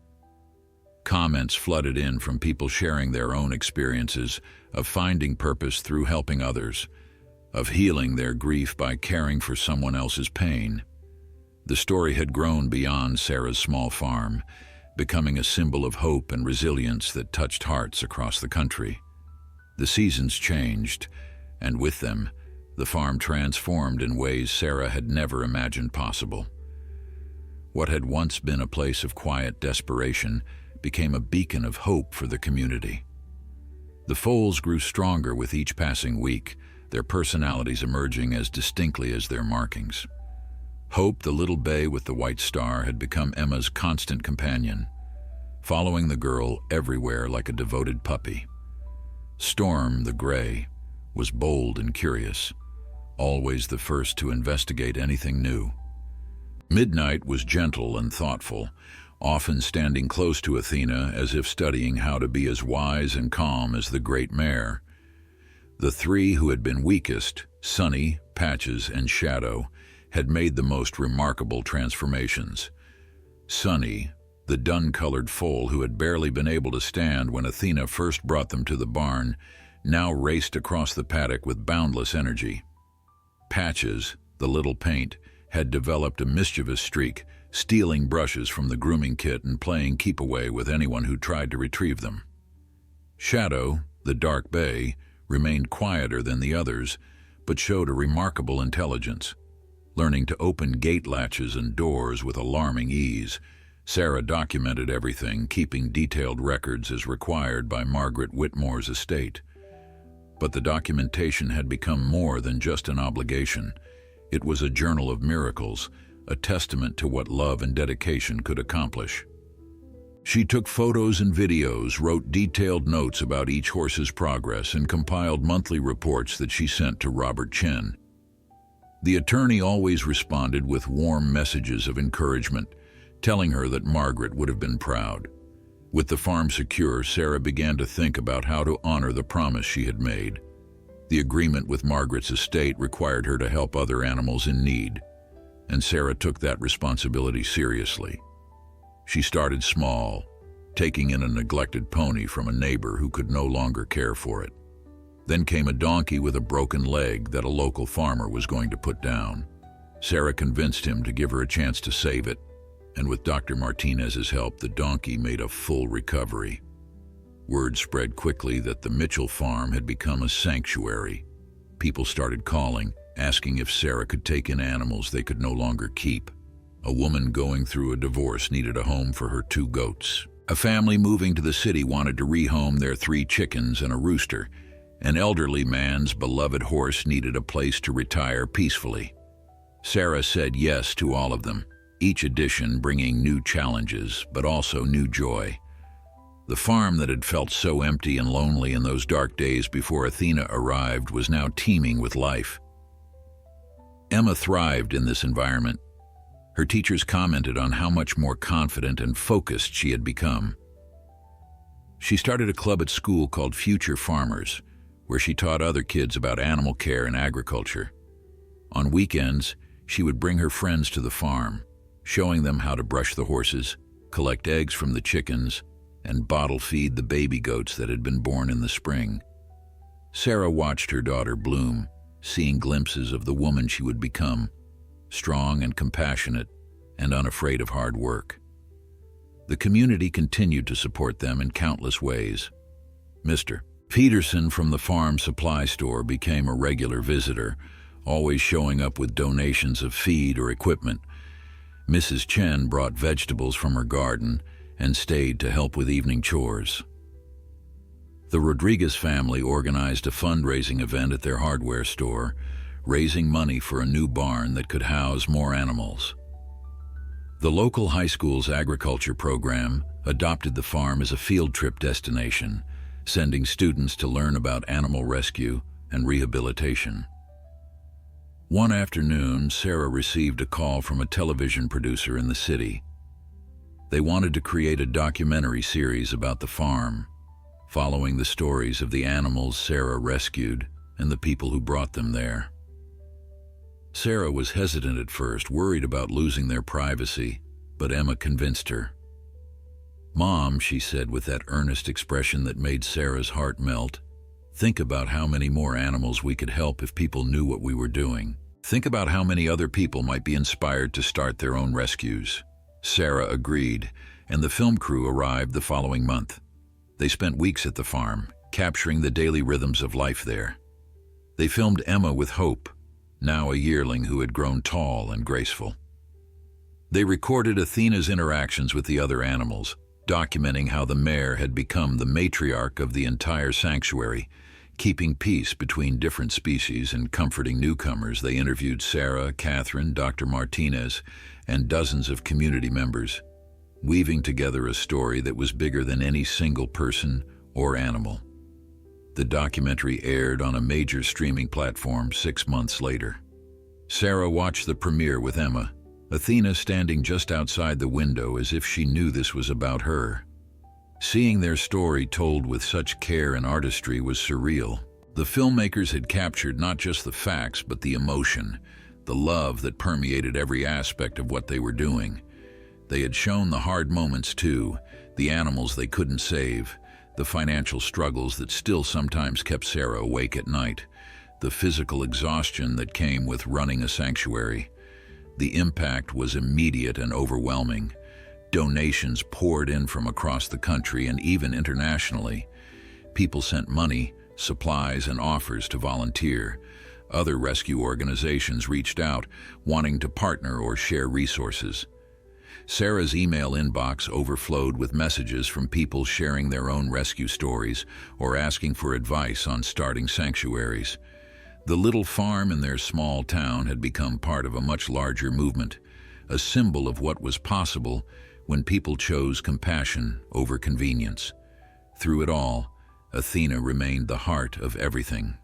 Comments flooded in from people sharing their own experiences of finding purpose through helping others, of healing their grief by caring for someone else's pain. The story had grown beyond Sarah's small farm, becoming a symbol of hope and resilience that touched hearts across the country. The seasons changed, and with them, the farm transformed in ways Sarah had never imagined possible. What had once been a place of quiet desperation became a beacon of hope for the community. The foals grew stronger with each passing week, their personalities emerging as distinctly as their markings. Hope, the little bay with the white star, had become Emma's constant companion, following the girl everywhere like a devoted puppy. Storm, the gray, was bold and curious, always the first to investigate anything new. Midnight was gentle and thoughtful, often standing close to Athena as if studying how to be as wise and calm as the great Mare. The 3 who had been weakest, Sunny, Patches, and Shadow, had made the most remarkable transformations. Sunny, The dun-colored foal who had barely been able to stand when Athena first brought them to the barn now raced across the paddock with boundless energy. Patches, the little paint, had developed a mischievous streak, stealing brushes from the grooming kit and playing keep-away with anyone who tried to retrieve them. Shadow, the dark bay, remained quieter than the others, but showed a remarkable intelligence. Learning to open gate latches and doors with alarming ease, Sarah documented everything, keeping detailed records as required by Margaret Whitmore's estate. But the documentation had become more than just an obligation. It was a journal of miracles, a testament to what love and dedication could accomplish. She took photos and videos, wrote detailed notes about each horse's progress, and compiled monthly reports that she sent to Robert Chen. The attorney always responded with warm messages of encouragement, telling her that Margaret would have been proud. With the farm secure, Sarah began to think about how to honor the promise she had made. The agreement with Margaret's estate required her to help other animals in need, and Sarah took that responsibility seriously. She started small, taking in a neglected pony from a neighbor who could no longer care for it. Then came a donkey with a broken leg that a local farmer was going to put down. Sarah convinced him to give her a chance to save it, and with Dr. Martinez's help, the donkey made a full recovery. Word spread quickly that the Mitchell farm had become a sanctuary. People started calling, asking if Sarah could take in animals they could no longer keep. A woman going through a divorce needed a home for her 2 goats. A family moving to the city wanted to rehome their 3 chickens and a rooster. An elderly man's beloved horse needed a place to retire peacefully. Sarah said yes to all of them, each addition bringing new challenges, but also new joy. The farm that had felt so empty and lonely in those dark days before Athena arrived was now teeming with life. Emma thrived in this environment. Her teachers commented on how much more confident and focused she had become. She started a club at school called Future Farmers, where she taught other kids about animal care and agriculture. On weekends, she would bring her friends to the farm, showing them how to brush the horses, collect eggs from the chickens, and bottle feed the baby goats that had been born in the spring. Sarah watched her daughter bloom, seeing glimpses of the woman she would become, strong and compassionate and unafraid of hard work. The community continued to support them in countless ways. Mr. Peterson from the farm supply store became a regular visitor, always showing up with donations of feed or equipment. Mrs. Chen brought vegetables from her garden and stayed to help with evening chores. The Rodriguez family organized a fundraising event at their hardware store, raising money for a new barn that could house more animals. The local high school's agriculture program adopted the farm as a field trip destination, sending students to learn about animal rescue and rehabilitation. One afternoon, Sarah received a call from a television producer in the city. They wanted to create a documentary series about the farm, following the stories of the animals Sarah rescued and the people who brought them there. Sarah was hesitant at first, worried about losing their privacy, but Emma convinced her. "Mom," she said with that earnest expression that made Sarah's heart melt, "think about how many more animals we could help if people knew what we were doing. Think about how many other people might be inspired to start their own rescues." Sarah agreed, and the film crew arrived the following month. They spent weeks at the farm, capturing the daily rhythms of life there. They filmed Emma with Hope, now a yearling who had grown tall and graceful. They recorded Athena's interactions with the other animals, documenting how the mare had become the matriarch of the entire sanctuary. Keeping peace between different species and comforting newcomers, they interviewed Sarah, Catherine, Dr. Martinez, and dozens of community members, weaving together a story that was bigger than any single person or animal. The documentary aired on a major streaming platform 6 months later. Sarah watched the premiere with Emma, Athena standing just outside the window as if she knew this was about her. Seeing their story told with such care and artistry was surreal. The filmmakers had captured not just the facts, but the emotion, the love that permeated every aspect of what they were doing. They had shown the hard moments too, the animals they couldn't save, the financial struggles that still sometimes kept Sarah awake at night, the physical exhaustion that came with running a sanctuary. The impact was immediate and overwhelming. Donations poured in from across the country and even internationally. People sent money, supplies, and offers to volunteer. Other rescue organizations reached out, wanting to partner or share resources. Sarah's email inbox overflowed with messages from people sharing their own rescue stories or asking for advice on starting sanctuaries. The little farm in their small town had become part of a much larger movement, a symbol of what was possible when people chose compassion over convenience. Through it all, Athena remained the heart of everything.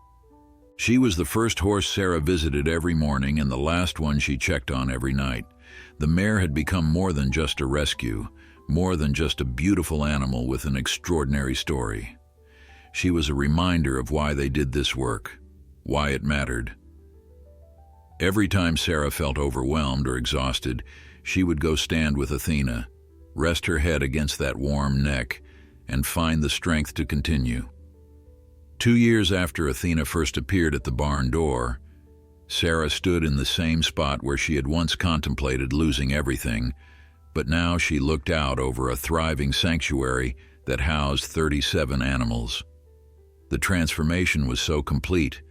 She was the first horse Sarah visited every morning and the last one she checked on every night. The mare had become more than just a rescue, more than just a beautiful animal with an extraordinary story. She was a reminder of why they did this work, why it mattered. Every time Sarah felt overwhelmed or exhausted, she would go stand with Athena, rest her head against that warm neck, and find the strength to continue. 2 years after Athena first appeared at the barn door, Sarah stood in the same spot where she had once contemplated losing everything, but now she looked out over a thriving sanctuary that housed 37 animals. The transformation was so complete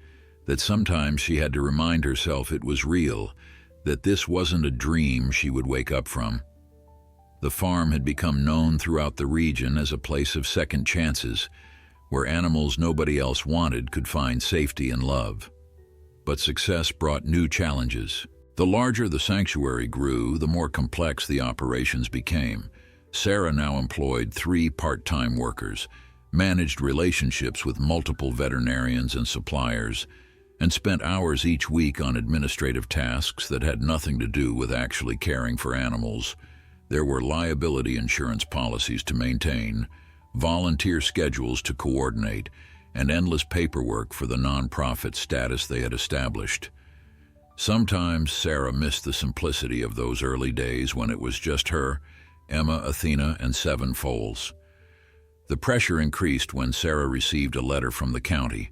that sometimes she had to remind herself it was real, that this wasn't a dream she would wake up from. The farm had become known throughout the region as a place of second chances, where animals nobody else wanted could find safety and love. But success brought new challenges. The larger the sanctuary grew, the more complex the operations became. Sarah now employed 3 part-time workers, managed relationships with multiple veterinarians and suppliers, and spent hours each week on administrative tasks that had nothing to do with actually caring for animals. There were liability insurance policies to maintain, volunteer schedules to coordinate, and endless paperwork for the nonprofit status they had established. Sometimes Sarah missed the simplicity of those early days when it was just her, Emma, Athena, and 7 foals. The pressure increased when Sarah received a letter from the county.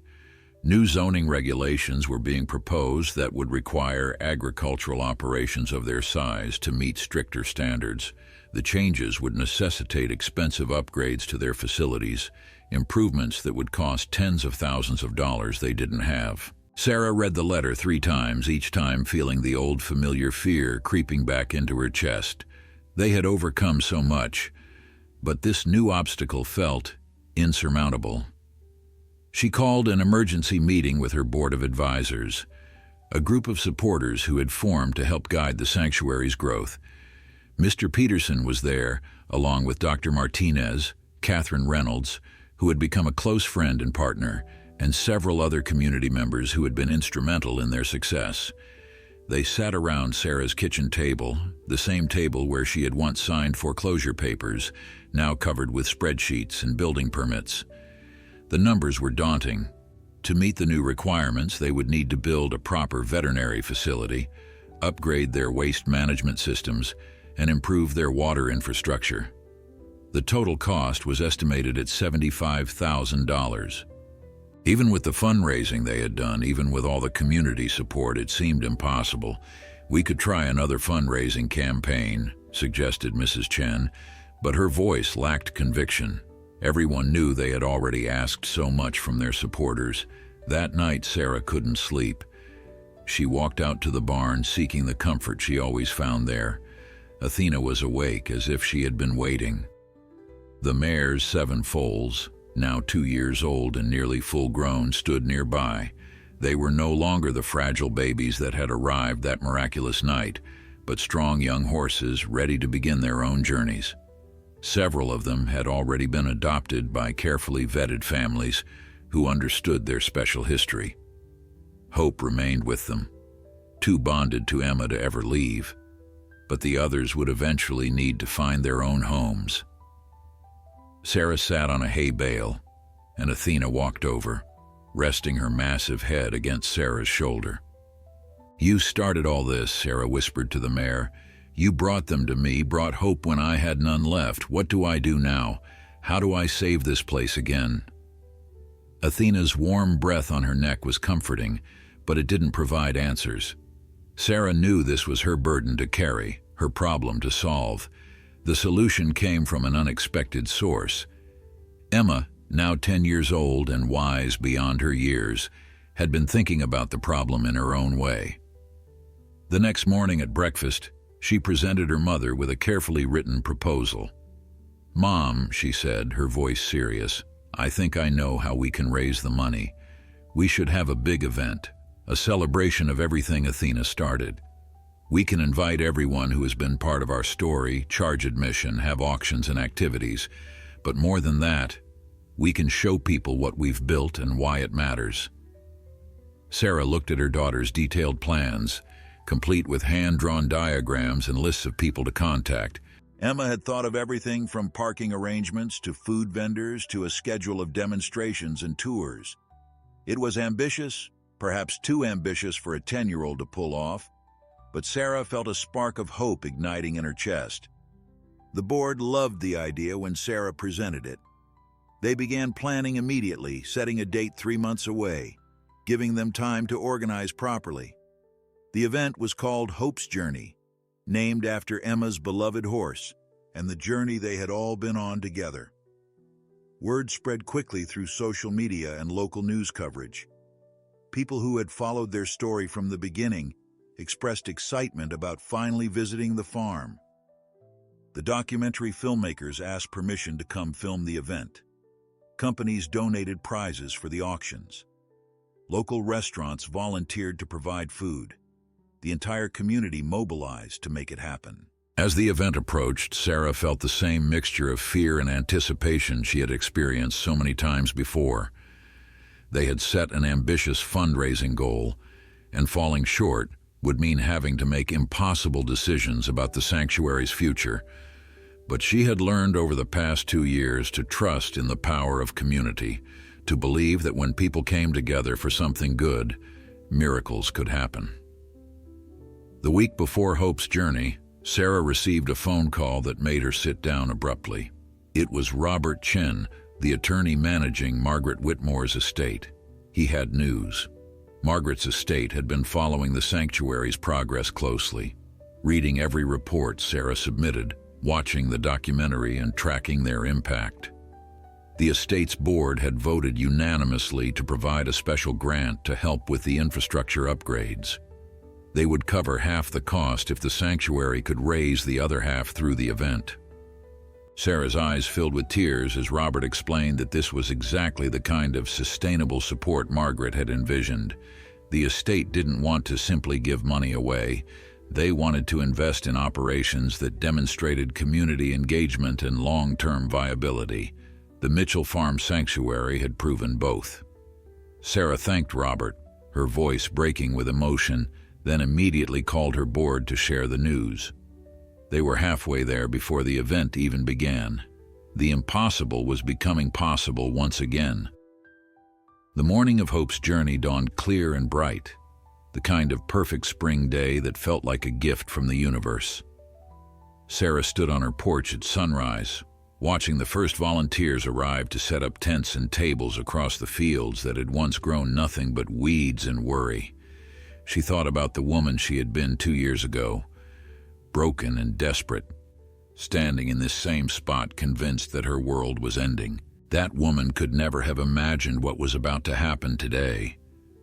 New zoning regulations were being proposed that would require agricultural operations of their size to meet stricter standards. The changes would necessitate expensive upgrades to their facilities, improvements that would cost tens of thousands of dollars they didn't have. Sarah read the letter 3 times, each time feeling the old familiar fear creeping back into her chest. They had overcome so much, but this new obstacle felt insurmountable. She called an emergency meeting with her board of advisors, a group of supporters who had formed to help guide the sanctuary's growth. Mr. Peterson was there, along with Dr. Martinez, Catherine Reynolds, who had become a close friend and partner, and several other community members who had been instrumental in their success. They sat around Sarah's kitchen table, the same table where she had once signed foreclosure papers, now covered with spreadsheets and building permits. The numbers were daunting. To meet the new requirements, they would need to build a proper veterinary facility, upgrade their waste management systems, and improve their water infrastructure. The total cost was estimated at $75,000. Even with the fundraising they had done, even with all the community support, it seemed impossible. "We could try another fundraising campaign," suggested Mrs. Chen, but her voice lacked conviction. Everyone knew they had already asked so much from their supporters. That night, Sarah couldn't sleep. She walked out to the barn, seeking the comfort she always found there. Athena was awake, as if she had been waiting. The mare's 7 foals, now 2 years old and nearly full-grown, stood nearby. They were no longer the fragile babies that had arrived that miraculous night, but strong young horses ready to begin their own journeys. Several of them had already been adopted by carefully vetted families who understood their special history. Hope remained with them, too bonded to Emma to ever leave, but the others would eventually need to find their own homes. Sarah sat on a hay bale, and Athena walked over, resting her massive head against Sarah's shoulder. "You started all this," Sarah whispered to the mare. You brought them to me, brought hope when I had none left. What do I do now? How do I save this place again?" Athena's warm breath on her neck was comforting, but it didn't provide answers. Sarah knew this was her burden to carry, her problem to solve. The solution came from an unexpected source. Emma, now 10 years old and wise beyond her years, had been thinking about the problem in her own way. The next morning at breakfast, she presented her mother with a carefully written proposal. "Mom," she said, her voice serious, "I think I know how we can raise the money. We should have a big event, a celebration of everything Athena started. We can invite everyone who has been part of our story, charge admission, have auctions and activities. But more than that, we can show people what we've built and why it matters." Sarah looked at her daughter's detailed plans, complete with hand-drawn diagrams and lists of people to contact. Emma had thought of everything from parking arrangements to food vendors to a schedule of demonstrations and tours. It was ambitious, perhaps too ambitious for a 10-year-old to pull off, but Sarah felt a spark of hope igniting in her chest. The board loved the idea when Sarah presented it. They began planning immediately, setting a date 3 months away, giving them time to organize properly. The event was called Hope's Journey, named after Emma's beloved horse and the journey they had all been on together. Word spread quickly through social media and local news coverage. People who had followed their story from the beginning expressed excitement about finally visiting the farm. The documentary filmmakers asked permission to come film the event. Companies donated prizes for the auctions. Local restaurants volunteered to provide food. The entire community mobilized to make it happen. As the event approached, Sarah felt the same mixture of fear and anticipation she had experienced so many times before. They had set an ambitious fundraising goal, and falling short would mean having to make impossible decisions about the sanctuary's future. But she had learned over the past 2 years to trust in the power of community, to believe that when people came together for something good, miracles could happen. The week before Hope's Journey, Sarah received a phone call that made her sit down abruptly. It was Robert Chen, the attorney managing Margaret Whitmore's estate. He had news. Margaret's estate had been following the sanctuary's progress closely, reading every report Sarah submitted, watching the documentary and tracking their impact. The estate's board had voted unanimously to provide a special grant to help with the infrastructure upgrades. They would cover half the cost if the sanctuary could raise the other half through the event. Sarah's eyes filled with tears as Robert explained that this was exactly the kind of sustainable support Margaret had envisioned. The estate didn't want to simply give money away. They wanted to invest in operations that demonstrated community engagement and long-term viability. The Mitchell Farm Sanctuary had proven both. Sarah thanked Robert, her voice breaking with emotion, then immediately called her board to share the news. They were halfway there before the event even began. The impossible was becoming possible once again. The morning of Hope's Journey dawned clear and bright, the kind of perfect spring day that felt like a gift from the universe. Sarah stood on her porch at sunrise, watching the first volunteers arrive to set up tents and tables across the fields that had once grown nothing but weeds and worry. She thought about the woman she had been 2 years ago, broken and desperate, standing in this same spot convinced that her world was ending. That woman could never have imagined what was about to happen today.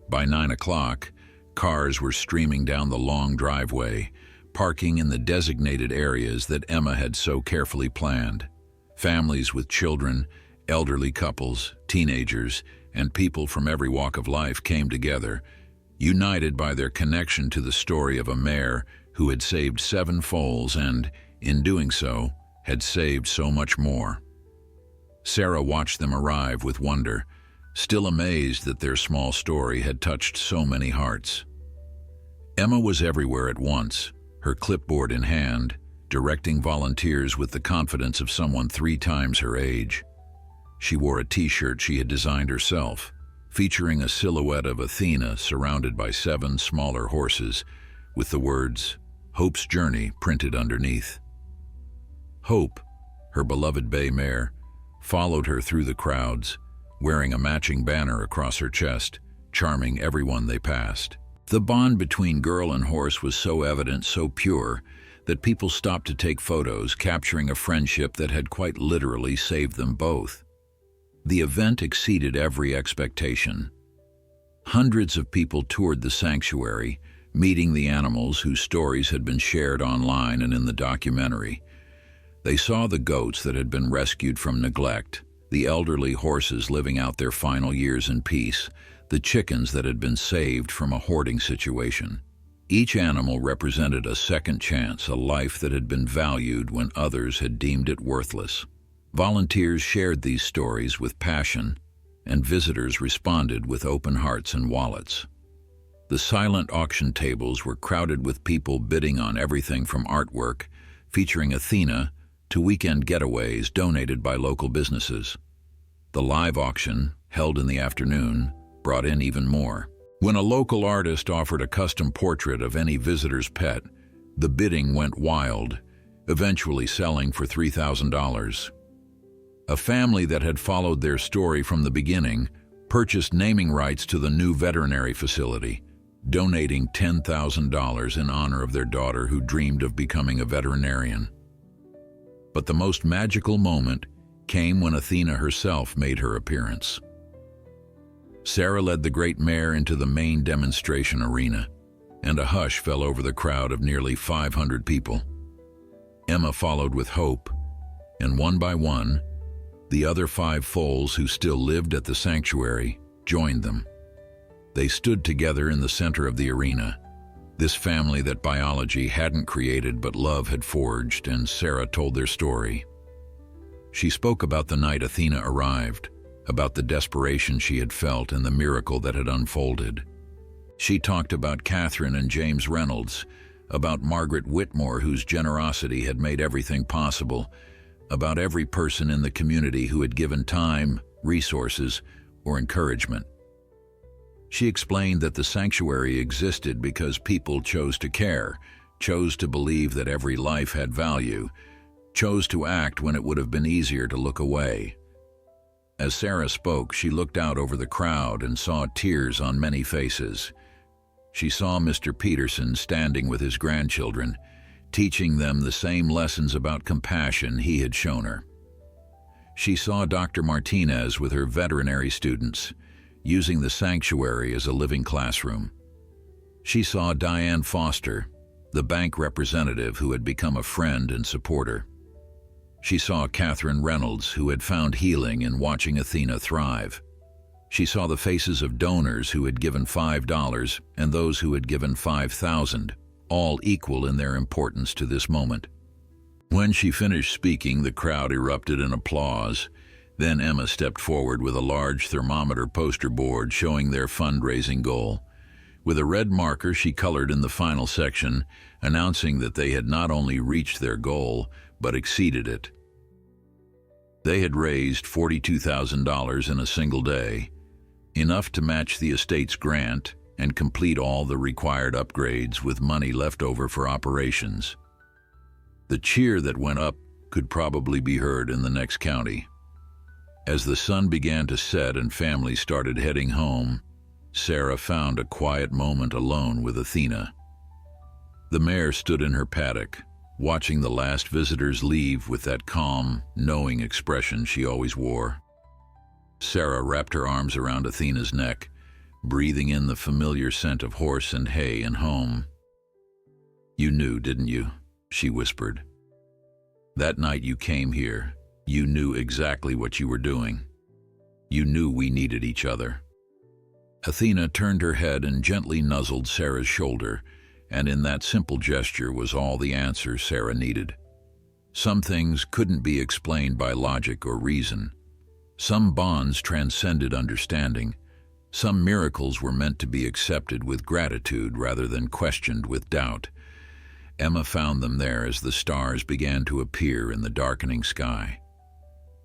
By 9 o'clock, cars were streaming down the long driveway, parking in the designated areas that Emma had so carefully planned. Families with children, elderly couples, teenagers, and people from every walk of life came together, united by their connection to the story of a mare who had saved 7 foals and, in doing so, had saved so much more. Sarah watched them arrive with wonder, still amazed that their small story had touched so many hearts. Emma was everywhere at once, her clipboard in hand, directing volunteers with the confidence of someone 3 times her age. She wore a t-shirt she had designed herself, featuring a silhouette of Athena surrounded by 7 smaller horses, with the words, Hope's Journey printed underneath. Hope, her beloved bay mare, followed her through the crowds, wearing a matching banner across her chest, charming everyone they passed. The bond between girl and horse was so evident, so pure, that people stopped to take photos, capturing a friendship that had quite literally saved them both. The event exceeded every expectation. Hundreds of people toured the sanctuary, meeting the animals whose stories had been shared online and in the documentary. They saw the goats that had been rescued from neglect, the elderly horses living out their final years in peace, the chickens that had been saved from a hoarding situation. Each animal represented a second chance, a life that had been valued when others had deemed it worthless. Volunteers shared these stories with passion, and visitors responded with open hearts and wallets. The silent auction tables were crowded with people bidding on everything from artwork featuring Athena to weekend getaways donated by local businesses. The live auction, held in the afternoon, brought in even more. When a local artist offered a custom portrait of any visitor's pet, the bidding went wild, eventually selling for $3,000. A family that had followed their story from the beginning purchased naming rights to the new veterinary facility, donating $10,000 in honor of their daughter who dreamed of becoming a veterinarian. But the most magical moment came when Athena herself made her appearance. Sarah led the great mare into the main demonstration arena, and a hush fell over the crowd of nearly 500 people. Emma followed with Hope, and one by one, the other 5 foals who still lived at the sanctuary joined them. They stood together in the center of the arena, this family that biology hadn't created but love had forged, and Sarah told their story. She spoke about the night Athena arrived, about the desperation she had felt and the miracle that had unfolded. She talked about Catherine and James Reynolds, about Margaret Whitmore, whose generosity had made everything possible, about every person in the community who had given time, resources, or encouragement. She explained that the sanctuary existed because people chose to care, chose to believe that every life had value, chose to act when it would have been easier to look away. As Sarah spoke, she looked out over the crowd and saw tears on many faces. She saw Mr. Peterson standing with his grandchildren, teaching them the same lessons about compassion he had shown her. She saw Dr. Martinez with her veterinary students, using the sanctuary as a living classroom. She saw Diane Foster, the bank representative who had become a friend and supporter. She saw Catherine Reynolds, who had found healing in watching Athena thrive. She saw the faces of donors who had given $5 and those who had given $5,000, all equal in their importance to this moment. When she finished speaking, the crowd erupted in applause. Then Emma stepped forward with a large thermometer poster board showing their fundraising goal. With a red marker, she colored in the final section, announcing that they had not only reached their goal, but exceeded it. They had raised $42,000 in a single day, enough to match the estate's grant and complete all the required upgrades with money left over for operations. The cheer that went up could probably be heard in the next county. As the sun began to set and families started heading home, Sarah found a quiet moment alone with Athena. The mare stood in her paddock, watching the last visitors leave with that calm, knowing expression she always wore. Sarah wrapped her arms around Athena's neck, breathing in the familiar scent of horse and hay and home. "You knew, didn't you?" she whispered. "That night you came here, you knew exactly what you were doing. You knew we needed each other." Athena turned her head and gently nuzzled Sarah's shoulder, and in that simple gesture was all the answer Sarah needed. Some things couldn't be explained by logic or reason. Some bonds transcended understanding. Some miracles were meant to be accepted with gratitude rather than questioned with doubt. Emma found them there as the stars began to appear in the darkening sky.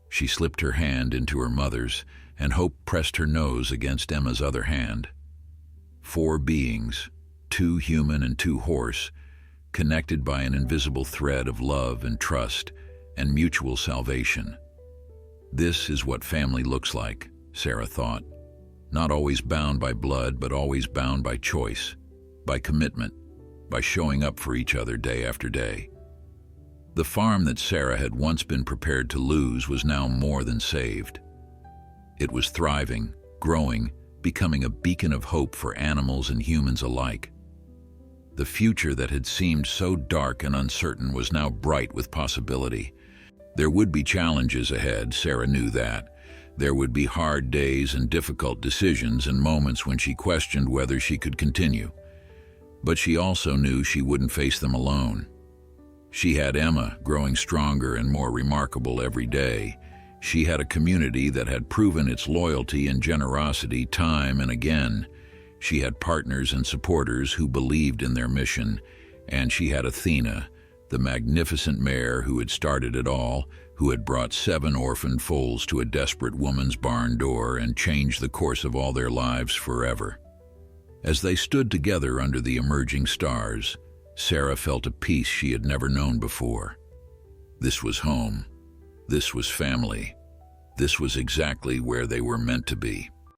She slipped her hand into her mother's, and Hope pressed her nose against Emma's other hand. 4 beings, 2 human and 2 horse, connected by an invisible thread of love and trust and mutual salvation. This is what family looks like, Sarah thought. Not always bound by blood, but always bound by choice, by commitment, by showing up for each other day after day. The farm that Sarah had once been prepared to lose was now more than saved. It was thriving, growing, becoming a beacon of hope for animals and humans alike. The future that had seemed so dark and uncertain was now bright with possibility. There would be challenges ahead, Sarah knew that. There would be hard days and difficult decisions and moments when she questioned whether she could continue. But she also knew she wouldn't face them alone. She had Emma, growing stronger and more remarkable every day. She had a community that had proven its loyalty and generosity time and again. She had partners and supporters who believed in their mission. And she had Athena, the magnificent mare who had started it all, who had brought 7 orphan foals to a desperate woman's barn door and changed the course of all their lives forever. As they stood together under the emerging stars, Sarah felt a peace she had never known before. This was home. This was family. This was exactly where they were meant to be.